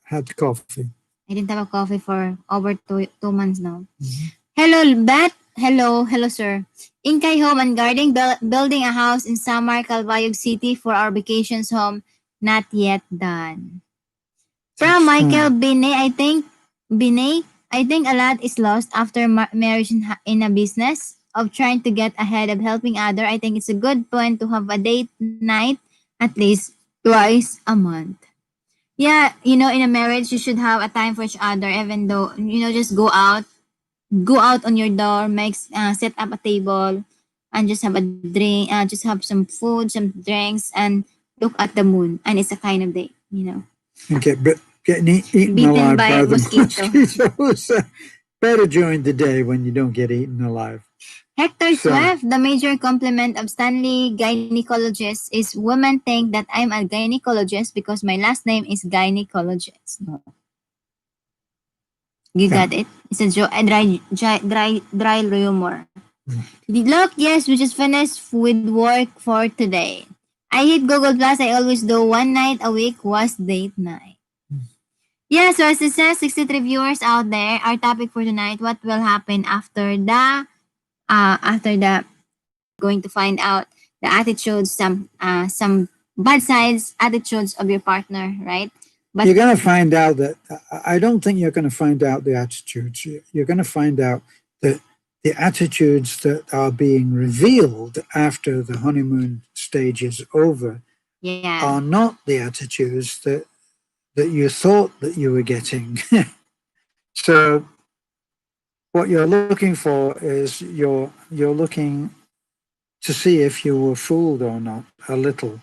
had coffee. I didn't have a coffee for over 2 months now. Mhm. Hello, Beth. Hello, sir. Inkay Home and Garden, building a house in Samar, Calbayog City for our vacations home. Not yet done. From That's Michael fine. Binay, I think a lot is lost after marriage in a business of trying to get ahead of helping other. I think it's a good point to have a date night at least twice a month. Yeah, in a marriage, you should have a time for each other, even though, just go out on your door, set up a table, and just have a drink, just have some food, some drinks, and look at the moon. And it's a kind of day. And getting eaten Beaten alive by by a the mosquito. mosquitoes. Better during the day when you don't get eaten alive. Hector So, Swift, the major compliment of Stanley gynecologist is women think that I'm a gynecologist because my last name is gynecologist. You yeah. got it? It's a dry rumor. Mm. Look, yes, we just finished with work for today. I hate Google Plus. I always do one night a week was date night. Yeah, so as it says, 63 viewers out there. Our topic for tonight: what will happen after the you're going to find out the attitudes, some bad sides, attitudes of your partner, right? But You're going to find out that I don't think you're going to find out the attitudes. You're going to find out that the attitudes that are being revealed after the honeymoon stage is over yeah, are not the attitudes that you thought that you were getting. So what you're looking for is you're looking to see if you were fooled or not a little.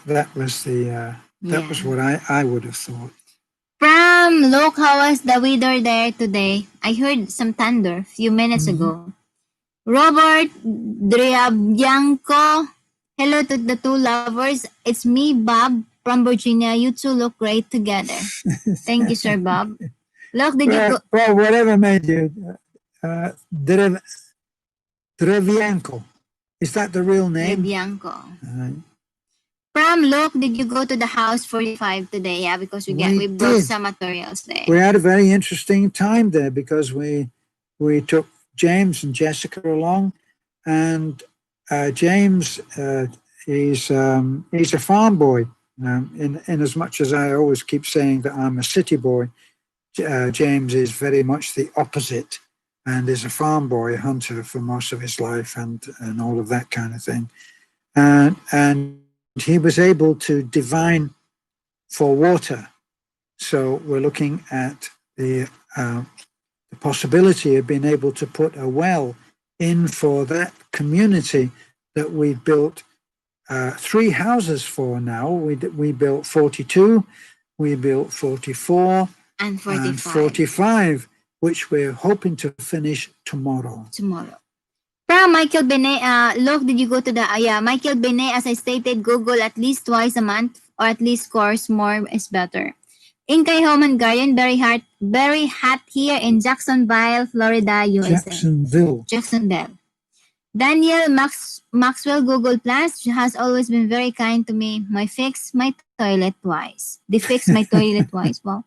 That was that was yeah. what I would have thought. From look, how was the weather there today? I heard some thunder a few minutes Mhm. ago. Robert Driabianco. Hello to the two lovers. It's me, Bob, from Virginia. You two look great together. Thank you, Sir Bob. Look, did you go? Well, whatever made you Drevianko. Is that the real name? Driabianco. Uh, From Luke, did you go to the house 45 today? Yeah, because we we brought did. some materials there. We had a very interesting time there because we took James and Jessica along, and James he's a farm boy. In as much as I always keep saying that I'm a city boy, James is very much the opposite, and is a farm boy, a hunter for most of his life, and all of that kind of thing. And he was able to divine for water. So we're looking at the possibility of being able to put a well in for that community that we've built 3 houses for now. We built 42, we built 44, And 45. and 45, which we're hoping to finish tomorrow. From Michael Benet, look, did you go to the, Michael Benet, as I stated, Google at least twice a month, or at least course more is better. Inkay Home and Garden, very hot here in Jacksonville, Florida, USA. Jacksonville. Daniel Maxwell Google Plus has always been very kind to me. Fix my toilet twice. They fix my toilet twice. Wow.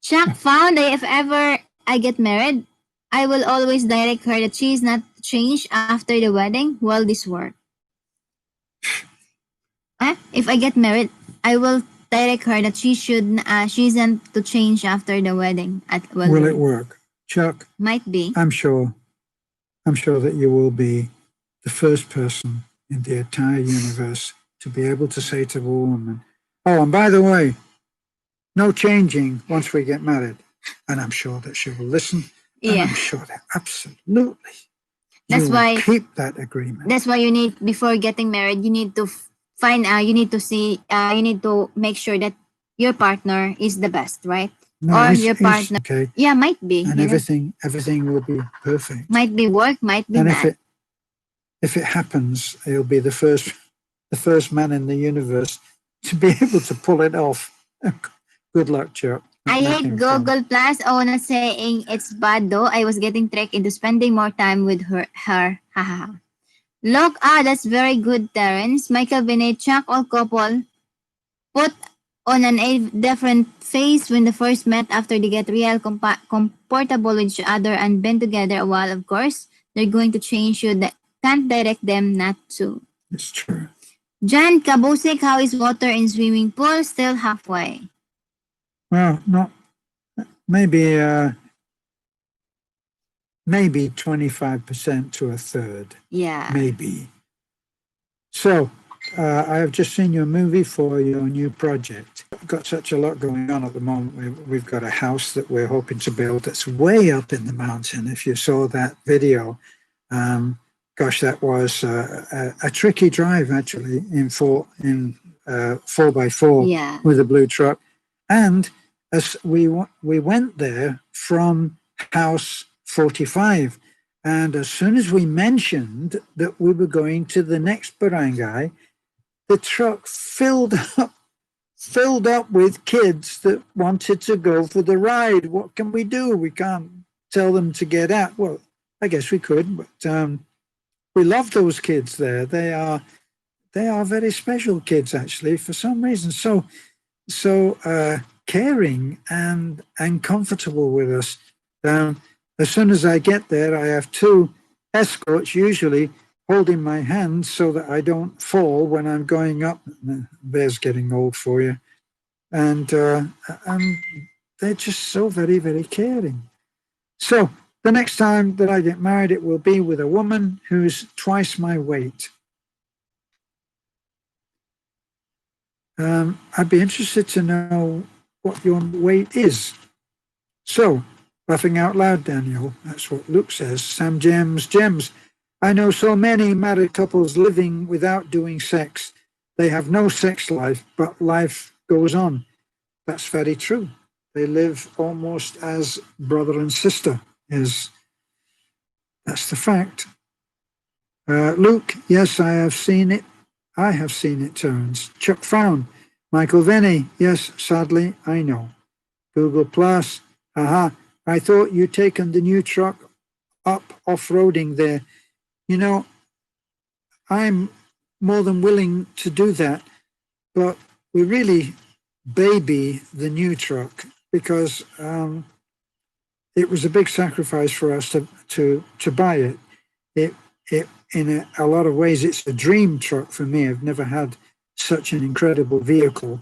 Chuck found that if ever I get married, I will always direct her that she is not to change after the wedding while this work. If I get married, I will direct her that she isn't to change after the wedding. Will it work? Chuck, Might be. I'm sure that you will be the first person in the entire universe to be able to say to a woman, oh, and by the way, no changing once we get married. And I'm sure that she will listen. And Yeah. I'm sure that absolutely That's you why will keep that agreement. That's why you need, before getting married, you need to find you need to see you need to make sure that your partner is the best, right? No, Or he's your partner. okay. Yeah, might be. And everything will be perfect. Might be work, might be And bad. if it happens, he'll be the first man in the universe to be able to pull it off. Good luck, Chuck. I hate Nothing fun. Google Plus. Oh, not saying it's bad though. I was getting tricked into spending more time with her. Haha. Look, that's very good, Terence. Michael Binet, Chuck, all couple put on a different face when they first met after they get real comfortable with each other and been together a while. Of course, they're going to change. You can't direct them not to. It's true. John Kabusik, how is water in swimming pool? Still halfway. Well, not maybe maybe 25% to a third. Yeah. Maybe. So, I have just seen your movie for your new project. We've got such a lot going on at the moment. We've got a house that we're hoping to build that's way up in the mountain. If you saw that video, gosh, that was a tricky drive actually in 4x4 Yeah. with a blue truck. And as we went there from house 45. And as soon as we mentioned that we were going to the next barangay, the truck filled up with kids that wanted to go for the ride. What can we do? We can't tell them to get out. Well, I guess we could, but we love those kids there. They are very special kids, actually, for some reason. So caring and comfortable with us. As soon as I get there, I have two escorts usually holding my hand so that I don't fall when I'm going up. There's getting old for you. And they're just so very, very caring. So the next time that I get married, it will be with a woman who's twice my weight. I'd be interested to know what your weight is. So, laughing out loud, Daniel, that's what Luke says. Sam Gems, I know so many married couples living without doing sex. They have no sex life, but life goes on. That's very true. They live almost as brother and sister. That's the fact. Luke, yes, I have seen it. I have seen it, Terence. Chuck Frown. Michael Venny, yes, sadly, I know. Google Plus, aha, I thought you'd taken the new truck up off-roading there. You know, I'm more than willing to do that, but we really baby the new truck because it was a big sacrifice for us to buy it. It in a lot of ways, it's a dream truck for me. I've never had such an incredible vehicle,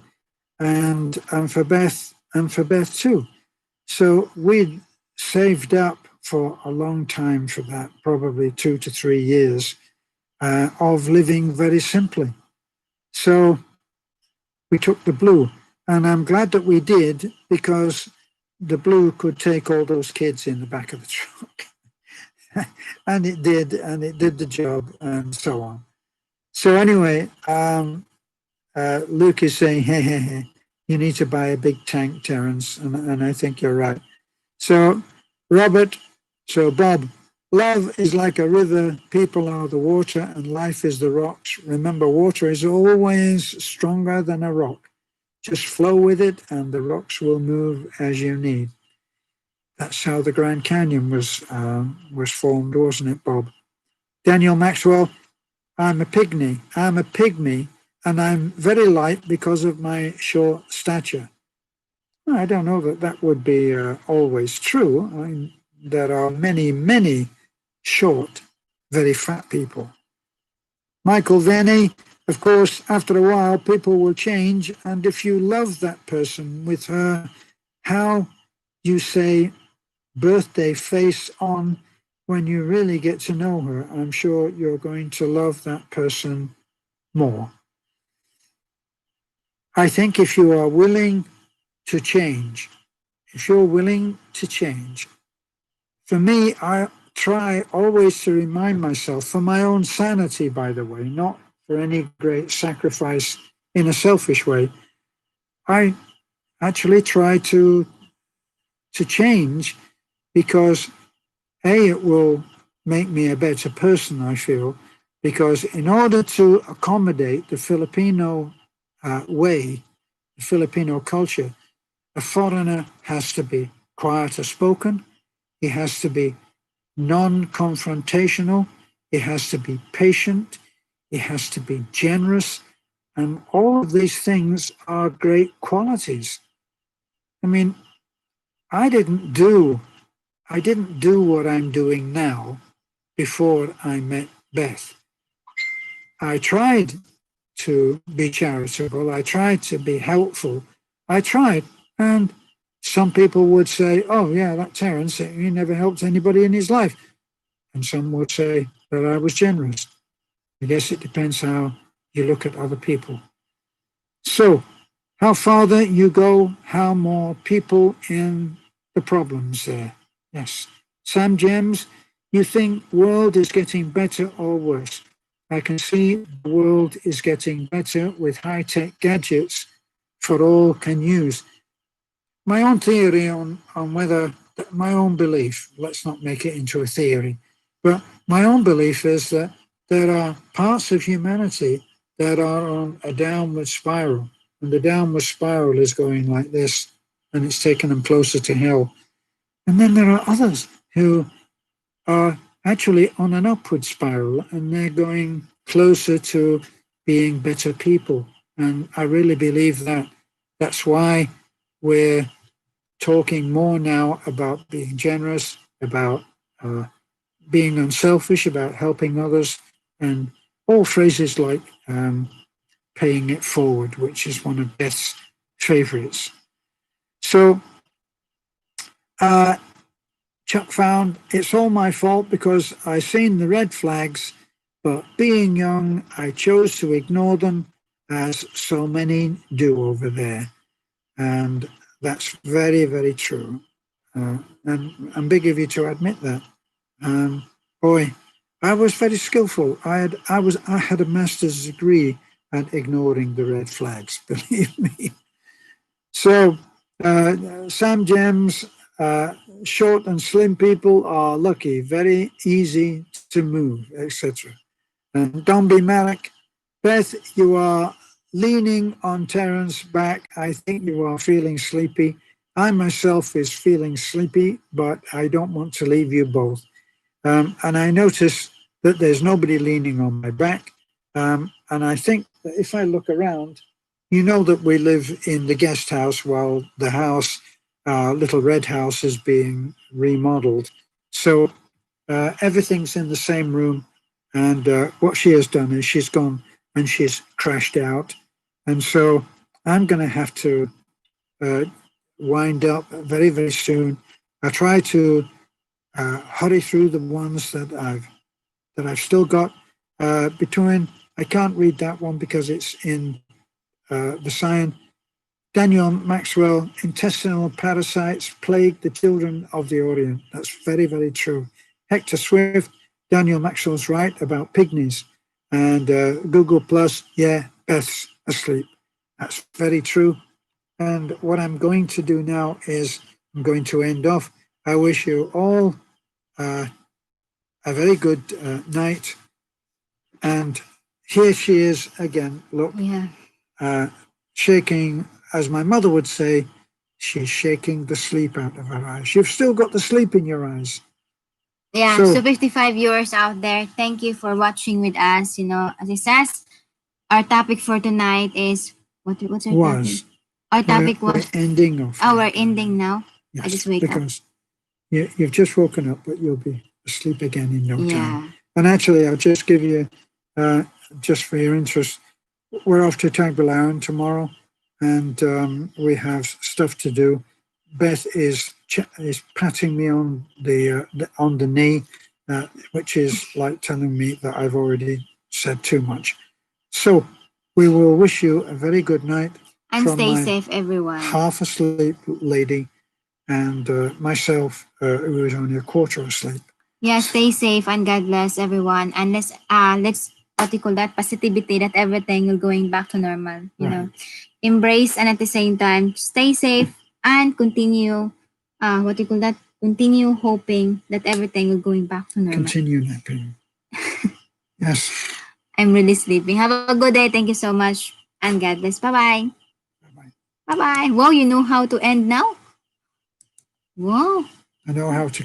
and for Beth too. So we'd saved up for a long time for that, probably 2 to 3 years of living very simply. So we took the blue, and I'm glad that we did because the blue could take all those kids in the back of the truck. And it did the job, and so on. So anyway, Luke is saying, hey, you need to buy a big tank, Terence, and I think you're right. So Bob, love is like a river, people are the water, and life is the rocks. Remember, water is always stronger than a rock. Just flow with it, and the rocks will move as you need. That's how the Grand Canyon was formed, wasn't it, Bob? Daniel Maxwell, I'm a pygmy, and I'm very light because of my short stature. I don't know that would be always true. I mean, there are many short, very fat people. Michael Venny, of course, after a while, people will change, and if you love that person with her, how you say birthday face on when you really get to know her, I'm sure you're going to love that person more. I think if you are willing to change, for me, I try always to remind myself, for my own sanity, by the way, not for any great sacrifice in a selfish way, I actually try to change because it will make me a better person, I feel, because in order to accommodate the Filipino way, the Filipino culture, A foreigner has to be quieter spoken. He has to be non-confrontational. He has to be patient. He has to be generous. And all of these things are great qualities. I mean, I didn't do what I'm doing now before I met Beth. I tried to be charitable. I tried to be helpful. I tried. And some people would say, oh, yeah, that Terence, he never helped anybody in his life. And some would say that I was generous. I guess it depends how you look at other people. So, how farther you go, how more people in the problems there. Yes. Sam James, you think world is getting better or worse? I can see the world is getting better with high-tech gadgets for all can use. My own theory on whether, my own belief, let's not make it into a theory, but my own belief is that there are parts of humanity that are on a downward spiral, and the downward spiral is going like this, and it's taking them closer to hell. And then there are others who are actually on an upward spiral, and they're going closer to being better people. And I really believe that. That's why we're talking more now about being generous, about being unselfish, about helping others, and all phrases like paying it forward, which is one of Beth's favorites. So Chuck found it's all my fault because I seen the red flags, but being young, I chose to ignore them as so many do over there. And that's very, very true. And I'm big of you to admit that. Boy, I was very skillful. I had a master's degree at ignoring the red flags, believe me. So, Sam James, short and slim people are lucky, very easy to move, etc. And Dombey Malik, Beth, you are leaning on Terence back. I think you are feeling sleepy. I myself is feeling sleepy, but I don't want to leave you both. And I notice that there's nobody leaning on my back. And I think that if I look around, you know that we live in the guest house while the house, Little Red House, is being remodeled. So everything's in the same room. And what she has done is she's gone and she's crashed out. And so I'm going to have to wind up very, very soon. I try to hurry through the ones that I've still got. Between, I can't read that one because it's in the sign. Daniel Maxwell, intestinal parasites plague the children of the Orient. That's very, very true. Hector Swift, Daniel Maxwell's right about pygmies. And Google Plus, yeah, Beth's asleep. That's very true. And what I'm going to do now is I'm going to end off. I wish you all a very good night. And here she is again. Look, shaking, as my mother would say, she's shaking the sleep out of her eyes. You've still got the sleep in your eyes. Yeah, so 55 viewers out there, thank you for watching with us. You know, as it says, our topic for tonight is what's our topic? Our topic was ending off. Oh, we're ending now. Yes, I just wake because you've just woken up, but you'll be asleep again in no time. And actually, I'll just give you, just for your interest, we're off to Tagbilaran tomorrow, and we have stuff to do. Beth is patting me on the knee, which is like telling me that I've already said too much. So we will wish you a very good night. And stay safe, everyone. Half asleep lady, and myself, who is only a quarter asleep. Yeah, stay safe and God bless everyone. And let's what do you call that? Positivity that everything will going back to normal. You know, embrace and at the same time stay safe and continue. What do you call that? Continue hoping that everything will going back to normal. Continue napping. Yes. I'm really sleeping. Have a good day. Thank you so much. And God bless. Bye-bye. Bye-bye. Bye. Bye-bye. Wow, you know how to end now? Wow. I know how to